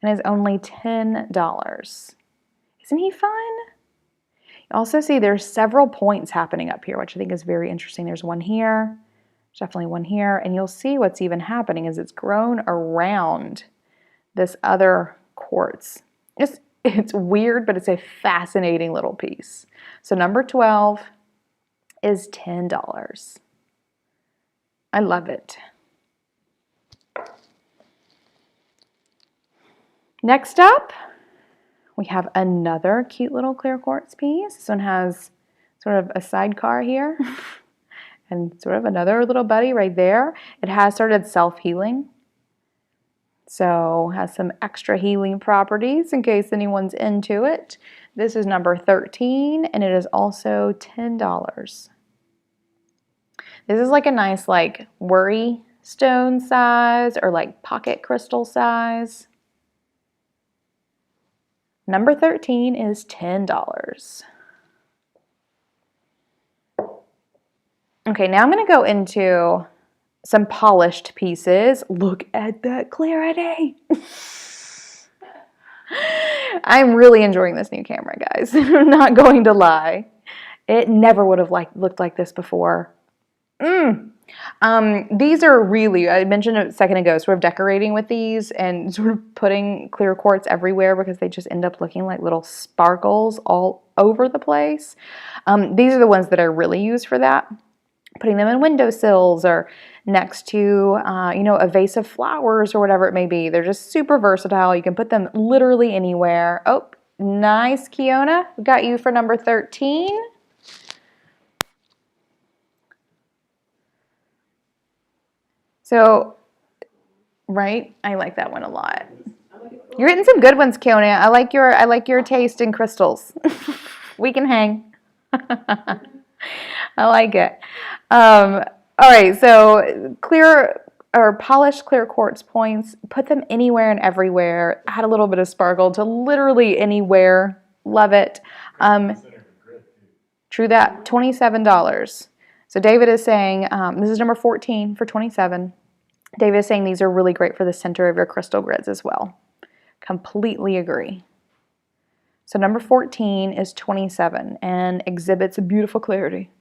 And is only $10. Isn't he fun? You also see there's several points happening up here, which I think is very interesting. There's one here, there's definitely one here, and you'll see what's even happening is it's grown around this other quartz. It's weird, but it's a fascinating little piece. So number 12 is $10. I love it. Next up, we have another cute little clear quartz piece. This one has sort of a sidecar here and sort of another little buddy right there. It has started self-healing, so has some extra healing properties in case anyone's into it. This is number 13, and it is also $10. This is like a nice like worry stone size or like pocket crystal size. Number 13 is $10. Okay, now I'm going to go into some polished pieces. Look at that clarity. I'm really enjoying this new camera, guys. I'm not going to lie. It never would have looked like this before. These are really, I mentioned a second ago, sort of decorating with these and sort of putting clear quartz everywhere because they just end up looking like little sparkles all over the place. These are the ones that I really use for that. Putting them in windowsills or next to, a vase of flowers or whatever it may be. They're just super versatile. You can put them literally anywhere. Oh, nice, Kiona. We got you for number 13. So, right? I like that one a lot. You're getting some good ones, Kiona. I like your taste in crystals. We can hang. I like it. All right, so clear or polished clear quartz points, put them anywhere and everywhere. Add a little bit of sparkle to literally anywhere. Love it. True that, $27. So David is saying, this is number 14 for 27. David is saying these are really great for the center of your crystal grids as well. Completely agree. So number 14 is 27 and exhibits a beautiful clarity.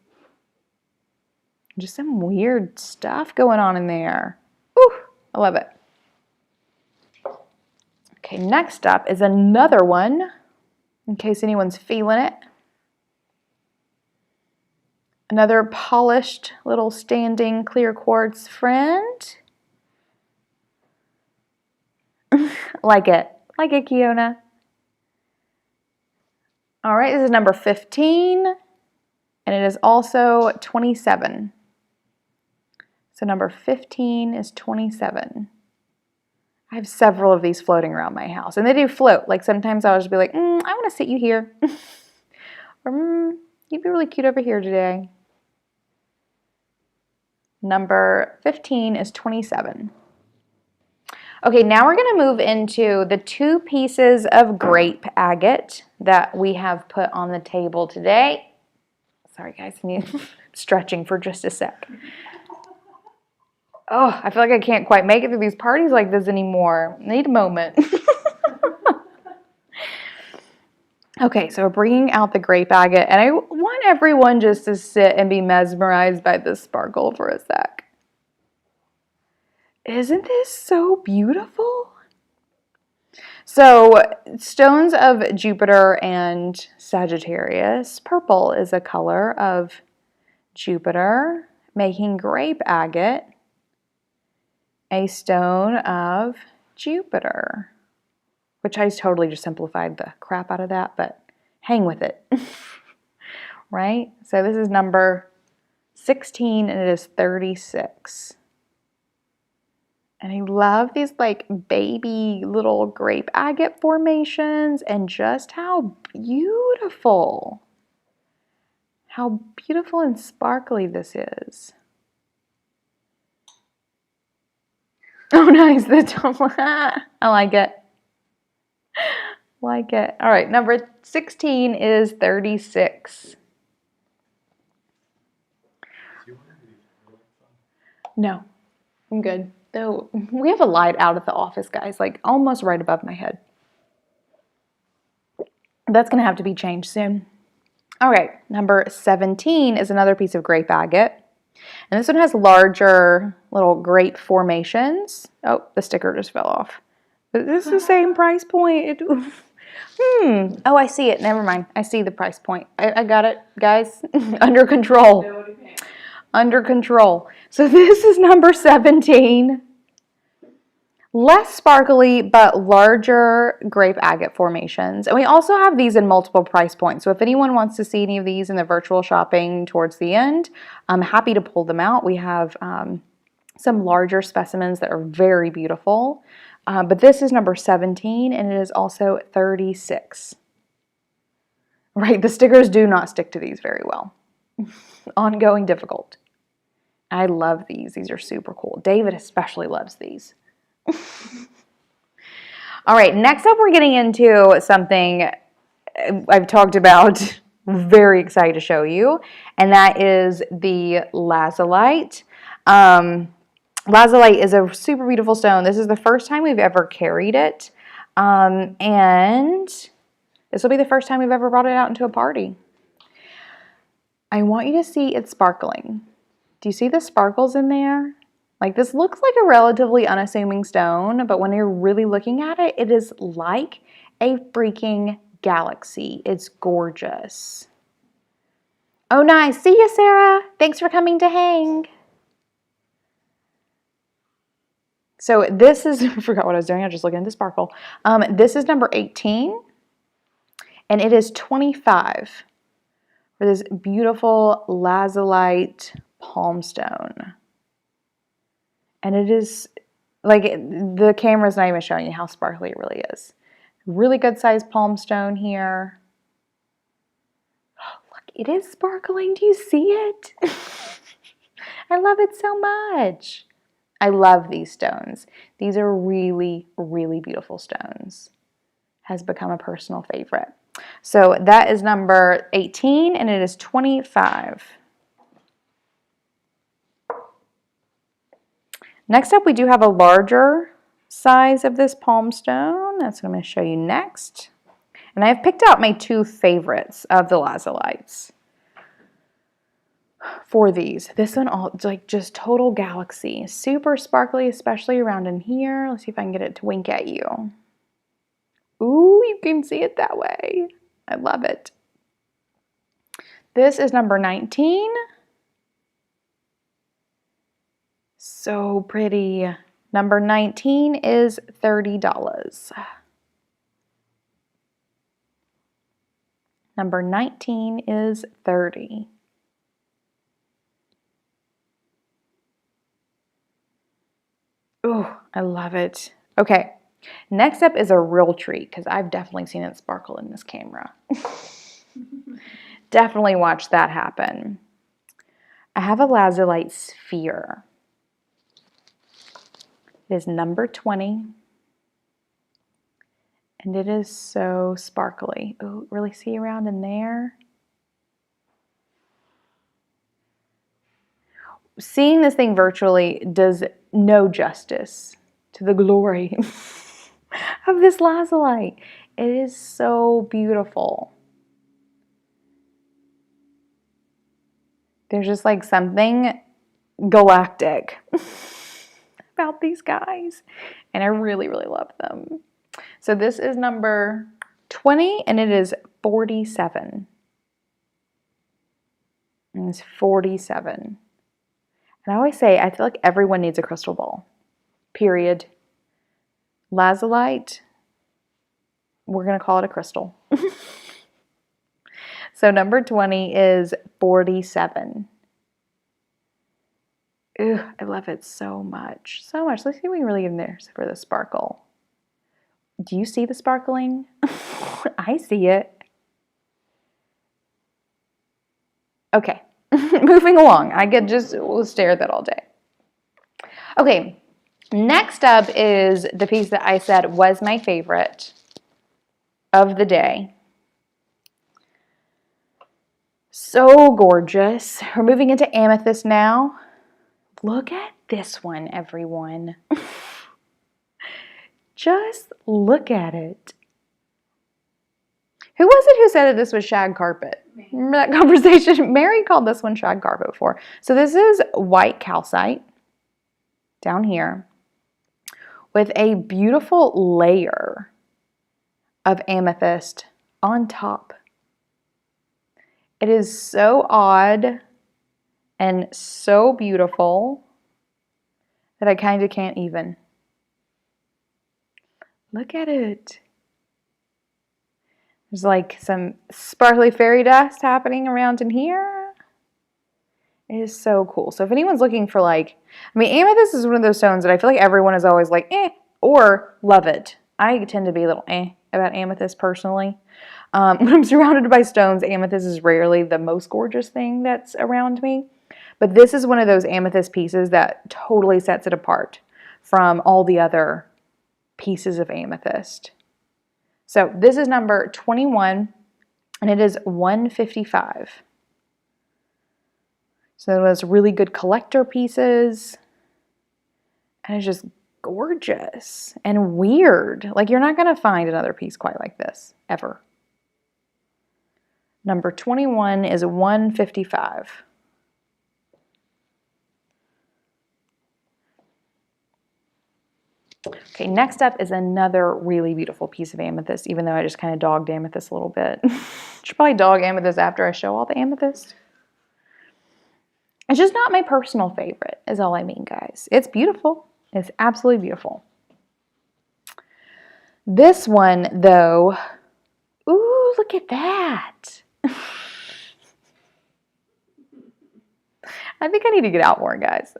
Just some weird stuff going on in there. Ooh, I love it. Okay, next up is another one, in case anyone's feeling it. Another polished little standing clear quartz friend. Like it, Kiona. All right, this is number 15, and it is also 27. So number 15 is 27. I have several of these floating around my house, and they do float. Like sometimes I'll just be like, I want to sit you here. Or you'd be really cute over here today. Number 15 is 27. Okay, now we're going to move into the 2 pieces of grape agate that we have put on the table today. Sorry guys, I'm stretching for just a sec. Oh, I feel like I can't quite make it through these parties like this anymore. I need a moment. Okay, so we're bringing out the grape agate, and I want everyone just to sit and be mesmerized by this sparkle for a sec. Isn't this so beautiful? So, stones of Jupiter and Sagittarius. Purple is a color of Jupiter, making grape agate a stone of Jupiter, which I totally just simplified the crap out of that, but hang with it. Right? So this is number 16 and it is 36. And I love these like baby little grape agate formations and just how beautiful and sparkly this is. Oh, nice. I like it. Like it. All right, number 16 is 36. No, I'm good. Though we have a light out at the office, guys, like almost right above my head. That's going to have to be changed soon. All right, number 17 is another piece of grape agate. And this one has larger little grape formations. Oh, the sticker just fell off. Is this the same price point? Oh, I see it. Never mind. I see the price point. I got it, guys. Under control. Under control. So this is number 17. Less sparkly, but larger grape agate formations. And we also have these in multiple price points. So if anyone wants to see any of these in the virtual shopping towards the end, I'm happy to pull them out. We have some larger specimens that are very beautiful. But this is number 17, and it is also 36. Right, the stickers do not stick to these very well. Ongoing difficult. I love these. These are super cool. David especially loves these. All right, next up we're getting into something I've talked about, very excited to show you, and that is the lazulite. Lazulite is a super beautiful stone. This is the first time we've ever carried it, and this will be the first time we've ever brought it out into a party. I want you to see it sparkling. Do you see the sparkles in there? Like, this looks like a relatively unassuming stone, but when you're really looking at it, it is like a freaking galaxy. It's gorgeous. Oh, nice. See you, Sarah. Thanks for coming to hang. So this is, I forgot what I was doing. I was just looking at the sparkle. This is number 18, and it is 25 for this beautiful lazulite palm stone. And it is, like, the camera's not even showing you how sparkly it really is. Really good sized palm stone here. Oh, look, it is sparkling. Do you see it? I love it so much. I love these stones. These are really, really beautiful stones. Has become a personal favorite. So that is number 18, and it is 25. Next up, we do have a larger size of this palm stone. That's what I'm going to show you next. And I've picked out my two favorites of the lazulites for these. This one, like, just total galaxy. Super sparkly, especially around in here. Let's see if I can get it to wink at you. Ooh, you can see it that way. I love it. This is number 19. So pretty. Number 19 is $30. Number 19 is $30. Oh, I love it. Okay, next up is a real treat because I've definitely seen it sparkle in this camera. Definitely watch that happen. I have a lazulite sphere. It is number 20. And it is so sparkly. Oh, really see around in there? seeing this thing virtually does no justice to the glory of this lazulite. It is so beautiful. There's just like something galactic about these guys, and I really, really love them. So this is number 20, and it is 47. And it's 47. And I always say, I feel like everyone needs a crystal ball. Period. Lazulite, we're going to call it a crystal. So number 20 is 47. Ooh, I love it so much. So much. Let's see if we can really get in there for the sparkle. Do you see the sparkling? I see it. Okay. Moving along. I could just stare at that all day. Okay. Next up is the piece that I said was my favorite of the day. So gorgeous. We're moving into amethyst now. Look at this one, everyone. Just look at it. Who was it who said that this was shag carpet? Remember that conversation? Mary called this one shag carpet before. So this is white calcite down here with a beautiful layer of amethyst on top. It is so odd and so beautiful that I kind of can't even. Look at it. There's like some sparkly fairy dust happening around in here. It is so cool. So if anyone's looking for like, I mean, amethyst is one of those stones that I feel like everyone is always like, or love it. I tend to be a little about amethyst personally. When I'm surrounded by stones, amethyst is rarely the most gorgeous thing that's around me. But this is one of those amethyst pieces that totally sets it apart from all the other pieces of amethyst. So this is number 21, and it is 155. So it was really good collector pieces, and it's just gorgeous and weird. Like, you're not going to find another piece quite like this, ever. Number 21 is 155. Okay, next up is another really beautiful piece of amethyst, even though I just kind of dogged amethyst a little bit. Should probably dog amethyst after I show all the amethyst. It's just not my personal favorite, is all I mean, guys. It's beautiful. It's absolutely beautiful. This one, though, ooh, look at that. I think I need to get out more, guys.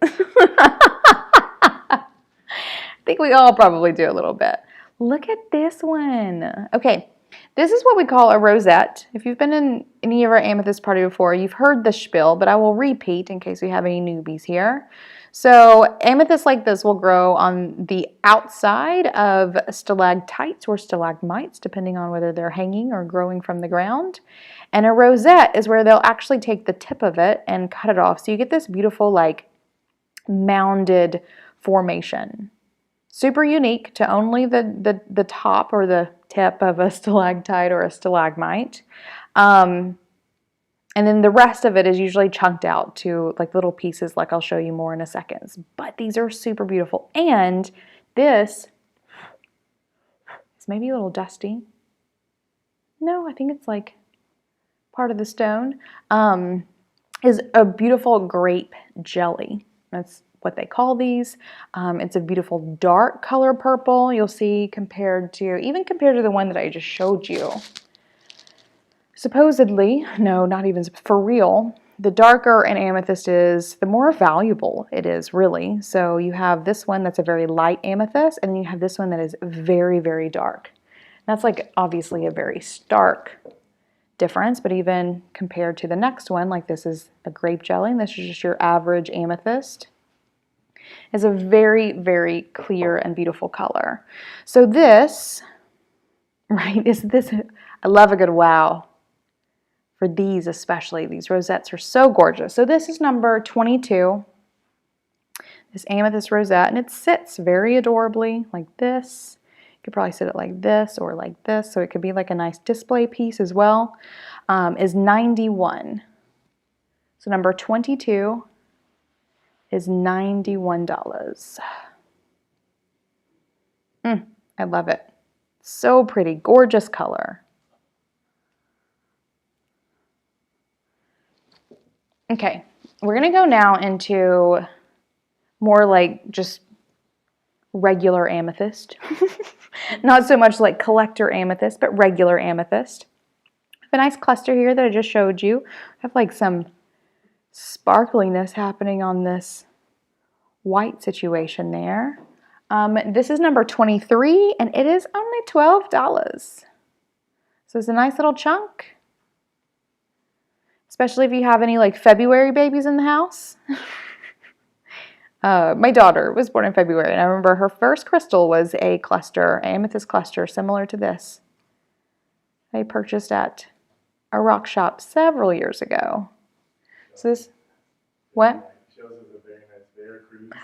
I think we all probably do a little bit. Look at this one. Okay, this is what we call a rosette. If you've been in any of our amethyst party before, you've heard the spiel, but I will repeat in case we have any newbies here. So amethyst like this will grow on the outside of stalactites or stalagmites, depending on whether they're hanging or growing from the ground. And a rosette is where they'll actually take the tip of it and cut it off. So you get this beautiful, like, mounded formation. Super unique to only the top or the tip of a stalactite or a stalagmite. And then the rest of it is usually chunked out to like little pieces, like I'll show you more in a second. But these are super beautiful. And this is maybe a little dusty. No, I think it's like part of the stone. Is a beautiful grape jelly. That's what they call these. It's a beautiful dark color purple. You'll see compared to the one that I just showed you. Supposedly, no, not even for real, the darker an amethyst is, the more valuable it is, really. So you have this one that's a very light amethyst, and then you have this one that is very, very dark. That's like obviously a very stark difference, but even compared to the next one, like this is a grape jelly, and this is just your average amethyst, is a very, very clear and beautiful color. So this, right, is this, I love a good wow. For these especially, these rosettes are so gorgeous. So this is number 22. this amethyst rosette, and it sits very adorably like this. You could probably sit it like this or like this, so it could be like a nice display piece as well, is $91. So number 22 is $91. I love it. So pretty, gorgeous color. Okay, we're gonna go now into more like just regular amethyst. Not so much like collector amethyst, but regular amethyst. I have a nice cluster here that I just showed you. I have like some sparkliness happening on this white situation there. This is number 23, and it is only $12. So it's a nice little chunk, especially if you have any like February babies in the house. My daughter was born in February, and I remember her first crystal was a cluster, amethyst cluster, similar to this. I purchased at a rock shop several years ago. So this, what?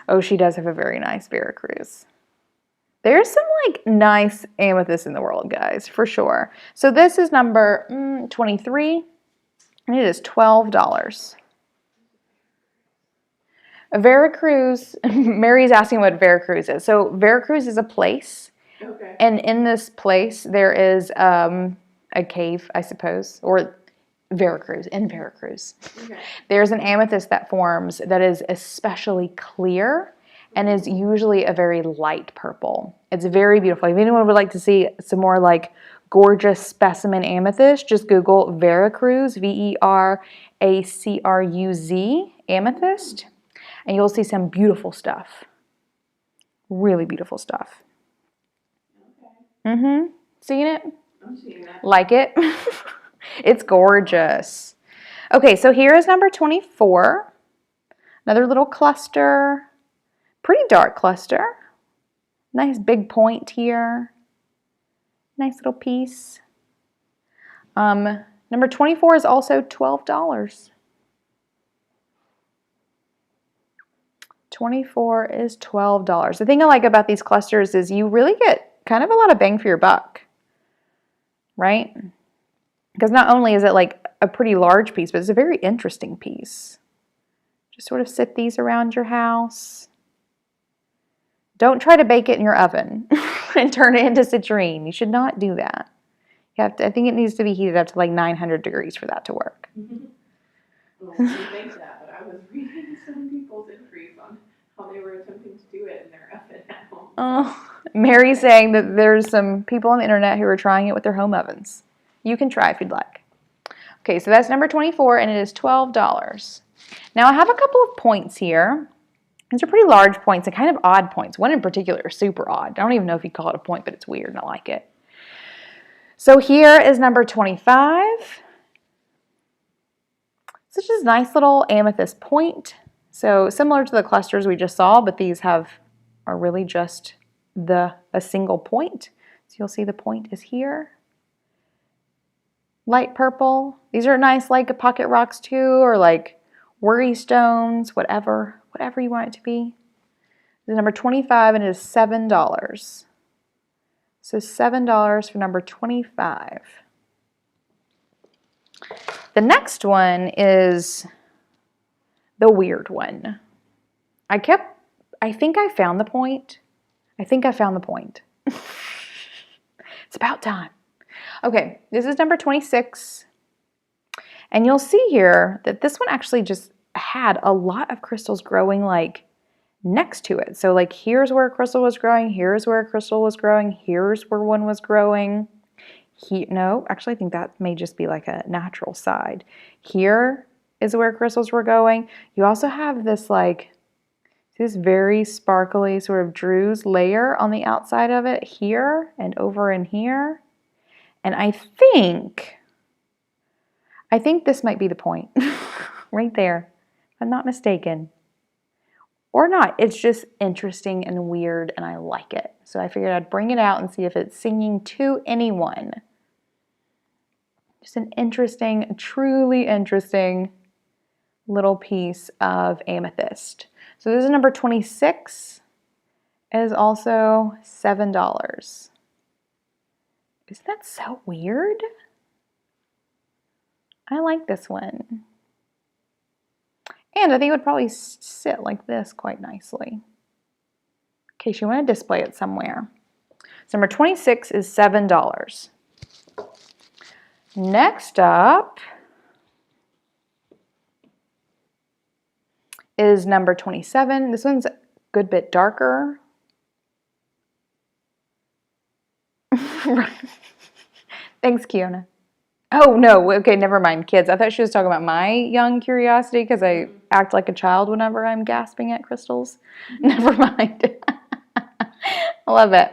Oh, she does have a very nice Veracruz. There's some like nice amethyst in the world, guys, for sure. So this is number 23, and it is $12. A Veracruz, Mary's asking what Veracruz is. So Veracruz is a place, okay. And in this place there is a cave, I suppose, or Veracruz, in Veracruz. Okay. There's an amethyst that forms that is especially clear and is usually a very light purple. It's very beautiful. If anyone would like to see some more like gorgeous specimen amethyst, just Google Veracruz, Veracruz, amethyst, and you'll see some beautiful stuff. Really beautiful stuff. Okay. Seeing it? I'm seeing it. Like it? It's gorgeous. Okay, so here is number 24. Another little cluster. Pretty dark cluster. Nice big point here. Nice little piece. Number 24 is also $12. 24 is $12. The thing I like about these clusters is you really get kind of a lot of bang for your buck, right? Because not only is it like a pretty large piece, but it's a very interesting piece. Just sort of sit these around your house. Don't try to bake it in your oven and turn it into citrine. You should not do that. You have to, I think it needs to be heated up to like 900 degrees for that to work. Well, you think that, but I was reading some people's entries on how they were attempting to do it in their oven at home. Oh, Mary's saying that there's some people on the internet who are trying it with their home ovens. You can try if you'd like. Okay, so that's number 24, and it is $12. Now I have a couple of points here. These are pretty large points and kind of odd points. One in particular is super odd. I don't even know if you call it a point, but it's weird and I like it. So here is number 25. Such a nice little amethyst point. So similar to the clusters we just saw, but these are really just a single point. So you'll see the point is here. Light purple. These are nice like pocket rocks too, or like worry stones, whatever you want it to be. This is number 25, and it is $7. So $7 for number 25. The next one is the weird one. I think I found the point. It's about time. Okay, this is number 26. And you'll see here that this one actually just had a lot of crystals growing like next to it. So like here's where a crystal was growing, here's where a crystal was growing, here's where one was growing. No, actually I think that may just be like a natural side. Here is where crystals were going. You also have this like this very sparkly sort of druze layer on the outside of it here and over in here. And I think this might be the point right there. If I'm not mistaken. Or not. It's just interesting and weird and I like it. So I figured I'd bring it out and see if it's singing to anyone. Just an interesting, truly interesting little piece of amethyst. So this is number 26. It is also $7. Isn't that so weird? I like this one. And I think it would probably sit like this quite nicely, in case you want to display it somewhere. So number 26 is $7. Next up is number 27. This one's a good bit darker. Thanks, Kiona. Oh, no. Okay, never mind. Kids. I thought she was talking about my young curiosity because I act like a child whenever I'm gasping at crystals. Never mind. I love it.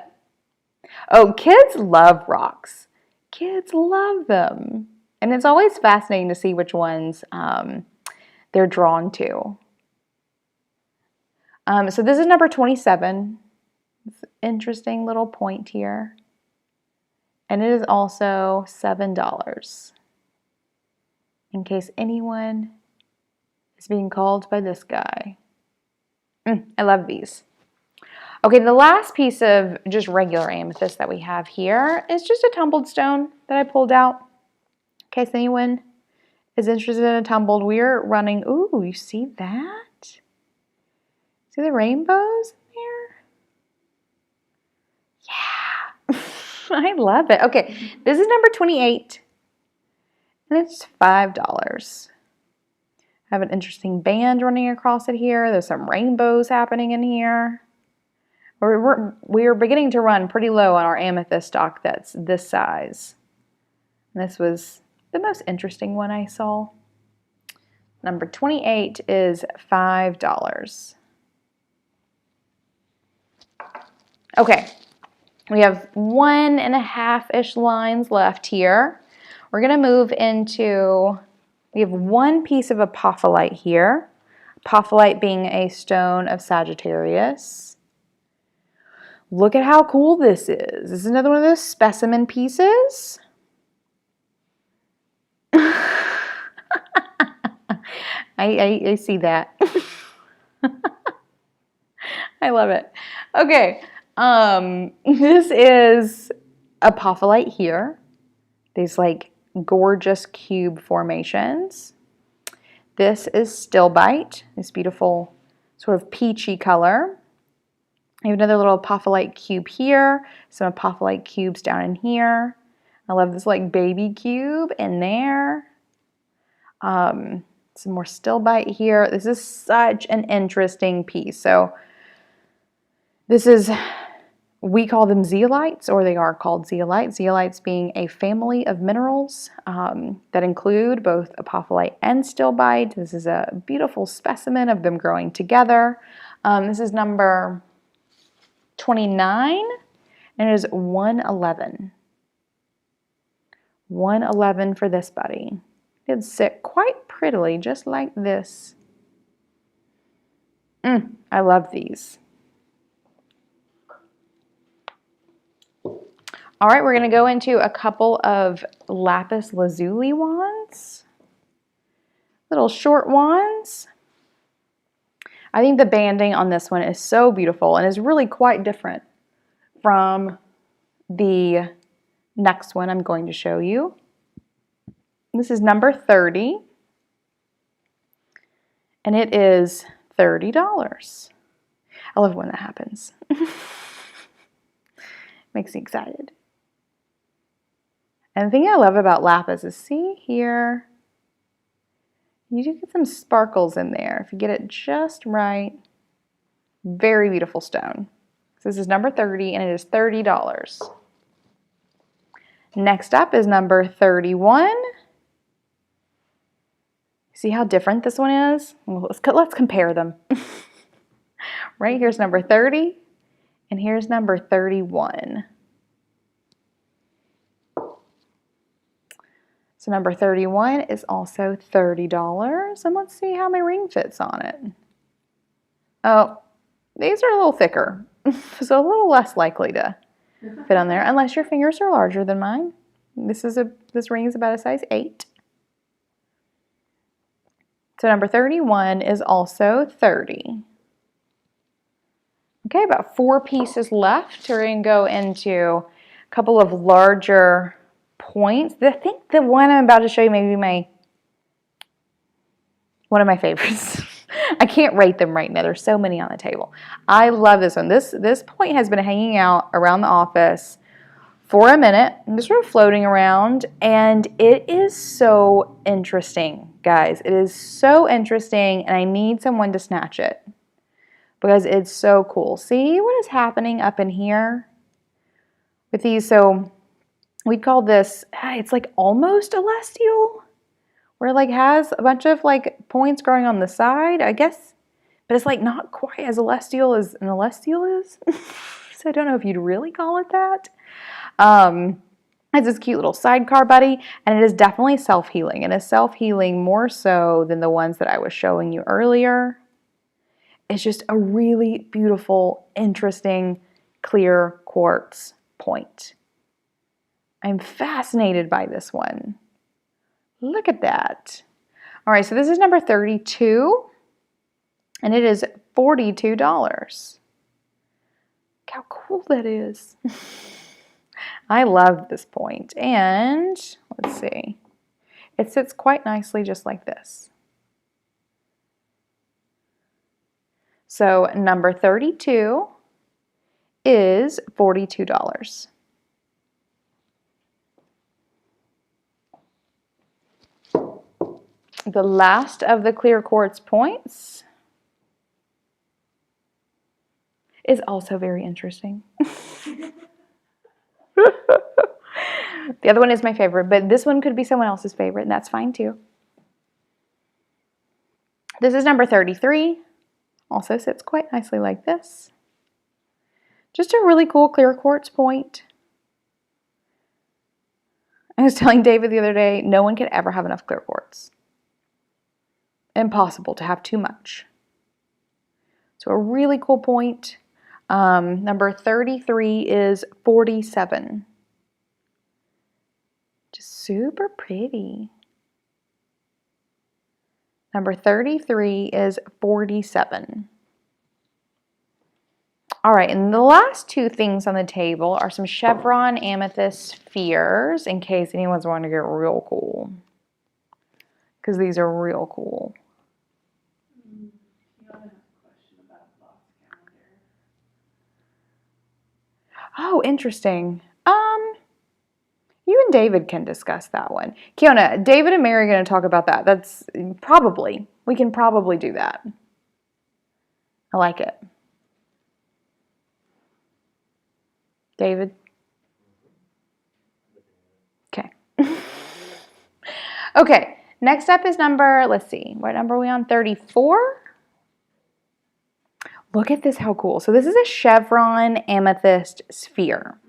Oh, kids love rocks. Kids love them. And it's always fascinating to see which ones they're drawn to. So this is number 27. It's an interesting little point here. And it is also $7. In case anyone is being called by this guy. I love these. Okay, the last piece of just regular amethyst that we have here is just a tumbled stone that I pulled out. In case anyone is interested in a tumbled, we're running, ooh, you see that? See the rainbows there? Yeah. I love it. Okay, this is number 28, and it's $5. I have an interesting band running across it here. There's some rainbows happening in here. We're beginning to run pretty low on our amethyst stock that's this size. And this was the most interesting one I saw. Number 28 is $5. Okay. We have 1.5-ish lines left here. We're going to move into, we have one piece of apophyllite here. Apophyllite being a stone of Sagittarius. Look at how cool this is. This is another one of those specimen pieces. I see that. I love it. Okay. This is apophyllite here. These like gorgeous cube formations. This is stilbite, this beautiful sort of peachy color. I have another little apophyllite cube here, some apophyllite cubes down in here. I love this like baby cube in there. Some more stilbite here. This is such an interesting piece. So this is, we call them zeolites, or they are called zeolites. Zeolites being a family of minerals that include both apophyllite and stilbite. This is a beautiful specimen of them growing together. This is number 29, and it is $111. $111 for this buddy. It'd sit quite prettily, just like this. I love these. All right, we're going to go into a couple of lapis lazuli wands. Little short wands. I think the banding on this one is so beautiful and is really quite different from the next one I'm going to show you. This is number 30, and it is $30. I love when that happens. Makes me excited. And the thing I love about lapis is, see here, you do get some sparkles in there if you get it just right. Very beautiful stone. So this is number 30, and it is $30. Next up is number 31. See how different this one is? Well, let's compare them. Right here's number 30, and here's number 31. So number 31 is also $30, and let's see how my ring fits on it. Oh, these are a little thicker, so a little less likely to fit on there, unless your fingers are larger than mine. This ring is about a size 8. So number 31 is also $30. Okay, about 4 pieces left. We're going to go into a couple of larger points. I think the one I'm about to show you may be one of my favorites. I can't rate them right now. There's so many on the table. I love this one. This point has been hanging out around the office for a minute, just sort of floating around, and it is so interesting, guys. It is so interesting, and I need someone to snatch it because it's so cool. See what is happening up in here with these? So we call this, it's like almost celestial, where it like has a bunch of like points growing on the side, I guess, but it's like not quite as celestial as an celestial is. So I don't know if you'd really call it that. It's this cute little sidecar buddy, and it is definitely self-healing. And it's self-healing more so than the ones that I was showing you earlier. It's just a really beautiful, interesting, clear quartz point. I'm fascinated by this one. Look at that. All right, so this is number 32, and it is $42. Look how cool that is. I love this point, and let's see. It sits quite nicely just like this. So number 32 is $42. The last of the clear quartz points is also very interesting. The other one is my favorite, but this one could be someone else's favorite, and that's fine too. This is number 33. Also sits quite nicely like this. Just a really cool clear quartz point. I was telling David the other day, no one could ever have enough clear quartz. Impossible to have too much. So a really cool point. Number 33 is 47. Just super pretty. Number 33 is 47. All right, and the last two things on the table are some chevron amethyst spheres, in case anyone's wanting to get real cool. Because these are real cool. Oh, interesting. You and David can discuss that one. Kiona, David and Mary are going to talk about that. That's probably, we can probably do that. I like it. David? Okay. Okay, next up is number, let's see, what number are we on? 34? Look at this, how cool. So this is a chevron amethyst sphere.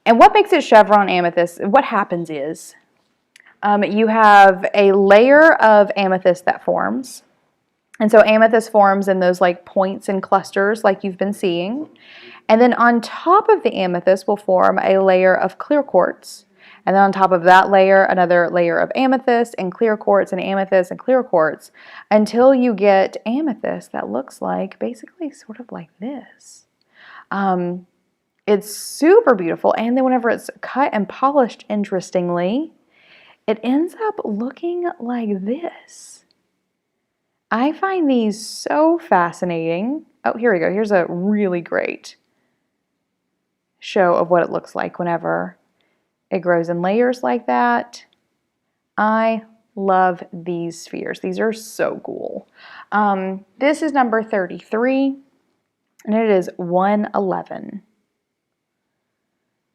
And what makes it chevron amethyst, what happens is you have a layer of amethyst that forms. And so amethyst forms in those like points and clusters like you've been seeing. And then on top of the amethyst will form a layer of clear quartz. And then on top of that layer, another layer of amethyst and clear quartz and amethyst and clear quartz until you get amethyst that looks like basically sort of like this. It's super beautiful, and then whenever it's cut and polished, interestingly, it ends up looking like this. I find these so fascinating. Oh, here we go. Here's a really great show of what it looks like whenever it grows in layers like that. I love these spheres. These are so cool. This is number 33, and it is 111.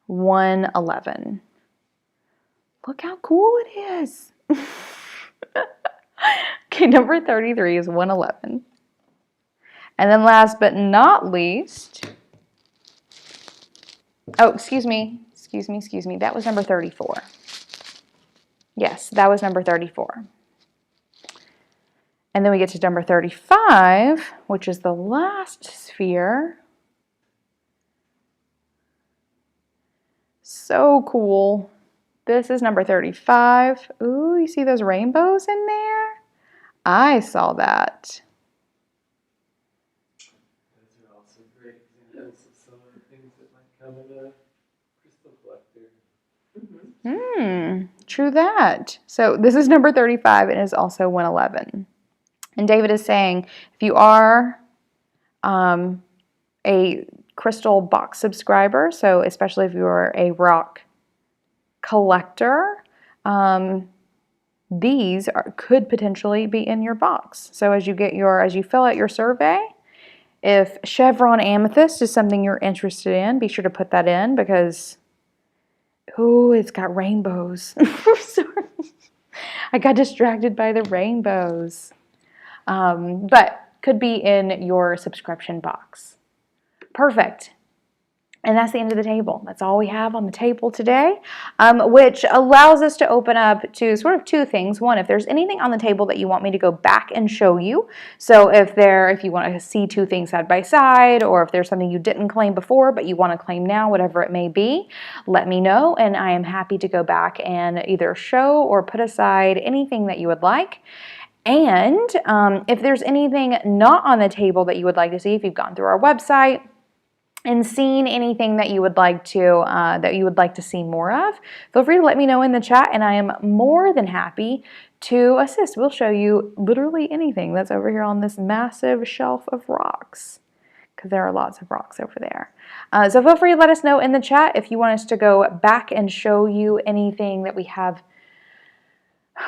111. Look how cool it is. Okay, number 33 is 111. And then last but not least, oh, excuse me. That was number 34. Yes, that was number 34. And then we get to number 35, which is the last sphere. So cool. This is number 35. Ooh, you see those rainbows in there? I saw that. Yes, some of the things that might come in a crystal collector. True that. So this is number 35 and is also 111. And David is saying, if you are a crystal box subscriber, so especially if you are a rock collector, these could potentially be in your box. So as you fill out your survey, if chevron amethyst is something you're interested in, be sure to put that in because, it's got rainbows. Sorry. I got distracted by the rainbows. But could be in your subscription box. Perfect. And that's the end of the table. That's all we have on the table today, which allows us to open up to sort of two things. One, if there's anything on the table that you want me to go back and show you. So if you want to see two things side by side, or if there's something you didn't claim before but you want to claim now, whatever it may be, let me know. And I am happy to go back and either show or put aside anything that you would like. And if there's anything not on the table that you would like to see, if you've gone through our website and seen anything that you would like to see more of, feel free to let me know in the chat, and I am more than happy to assist. We'll show you literally anything that's over here on this massive shelf of rocks, because there are lots of rocks over there. So feel free to let us know in the chat if you want us to go back and show you anything that we have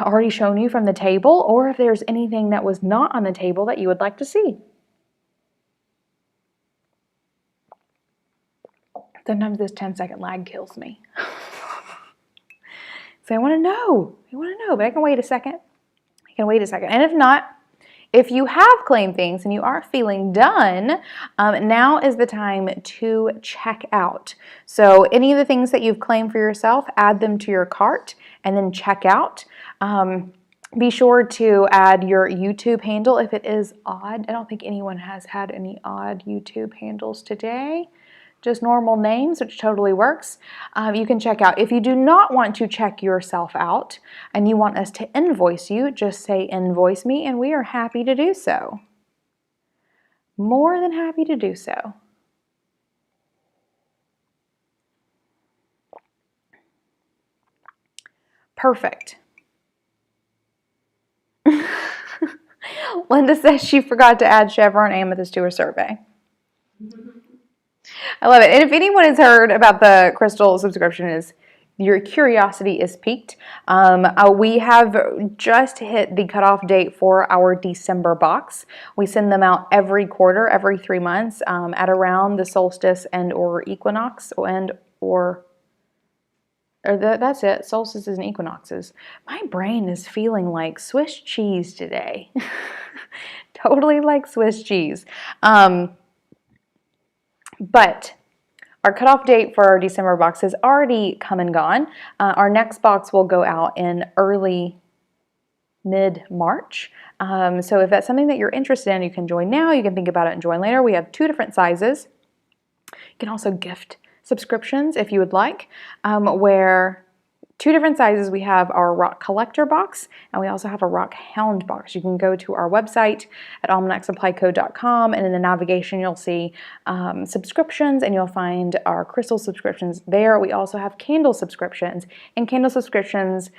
already shown you from the table, or if there's anything that was not on the table that you would like to see. Sometimes this 10-second lag kills me. So I want to know, but I can wait a second. And if not, if you have claimed things and you are feeling done, now is the time to check out. So any of the things that you've claimed for yourself, add them to your cart and then check out. Be sure to add your YouTube handle if it is odd. I don't think anyone has had any odd YouTube handles today. Just normal names, which totally works. You can check out. If you do not want to check yourself out and you want us to invoice you, just say invoice me and we are happy to do so. More than happy to do so. Perfect. Linda says she forgot to add chevron amethyst to her survey. I love it. And if anyone has heard about the crystal subscription, your curiosity is piqued. We have just hit the cutoff date for our December box. We send them out every quarter, every 3 months, at around the solstice and or equinox that's it. Solstices and equinoxes. My brain is feeling like Swiss cheese today. Totally like Swiss cheese. But our cutoff date for our December box has already come and gone. Our next box will go out in mid-March. So if that's something that you're interested in, you can join now. You can think about it and join later. We have 2 different sizes. You can also gift subscriptions if you would like, where 2 different sizes. We have our rock collector box and we also have a rock hound box. You can go to our website at almanacsupplyco.com, and in the navigation you'll see subscriptions, and you'll find our crystal subscriptions there. We also have candle subscriptions, and candle subscriptions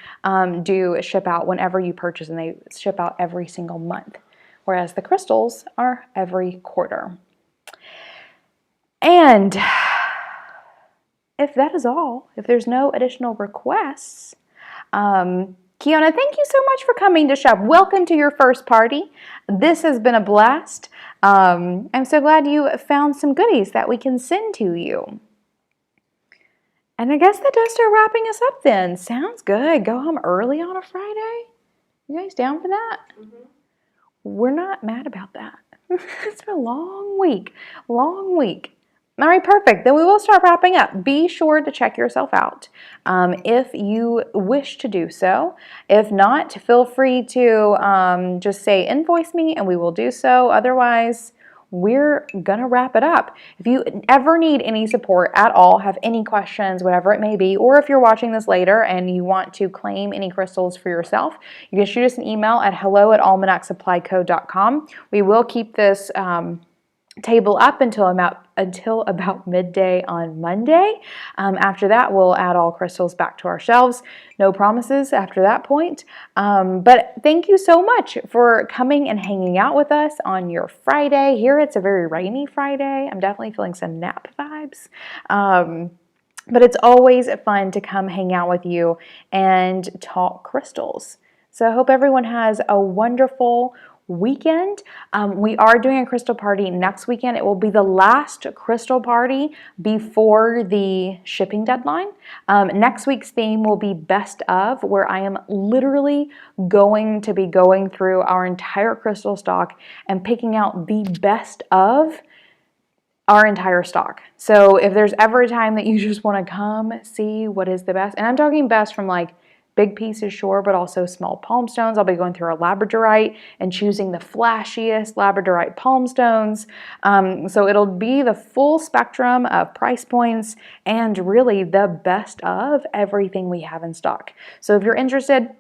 do ship out whenever you purchase, and they ship out every single month, whereas the crystals are every quarter. And if that is all, if there's no additional requests, Kiana, thank you so much for coming to shop. Welcome to your first party. This has been a blast. I'm so glad you found some goodies that we can send to you. And I guess that does start wrapping us up then. Sounds good. Go home early on a Friday. You guys down for that? Mm-hmm. We're not mad about that. It's been a long week. All right, perfect. Then we will start wrapping up. Be sure to check yourself out if you wish to do so. If not, feel free to just say invoice me and we will do so. Otherwise, we're going to wrap it up. If you ever need any support at all, have any questions, whatever it may be, or if you're watching this later and you want to claim any crystals for yourself, you can shoot us an email at hello@almanacsupplyco.com. We will keep this table up until until about midday on Monday. After that, we'll add all crystals back to our shelves. No promises after that point. But thank you so much for coming and hanging out with us on your Friday. Here it's a very rainy Friday. I'm definitely feeling some nap vibes. But it's always fun to come hang out with you and talk crystals. So I hope everyone has a wonderful weekend. We are doing a crystal party next weekend. It will be the last crystal party before the shipping deadline. Next week's theme will be best of, where I am literally going to be going through our entire crystal stock and picking out the best of our entire stock. So if there's ever a time that you just want to come see what is the best, and I'm talking best from like big pieces, sure, but also small palm stones. I'll be going through our labradorite and choosing the flashiest labradorite palm stones. So it'll be the full spectrum of price points and really the best of everything we have in stock. So if you're interested,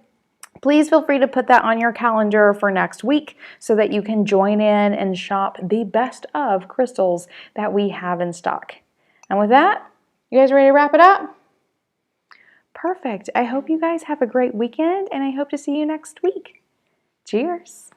please feel free to put that on your calendar for next week so that you can join in and shop the best of crystals that we have in stock. And with that, you guys ready to wrap it up? Perfect. I hope you guys have a great weekend, and I hope to see you next week. Cheers.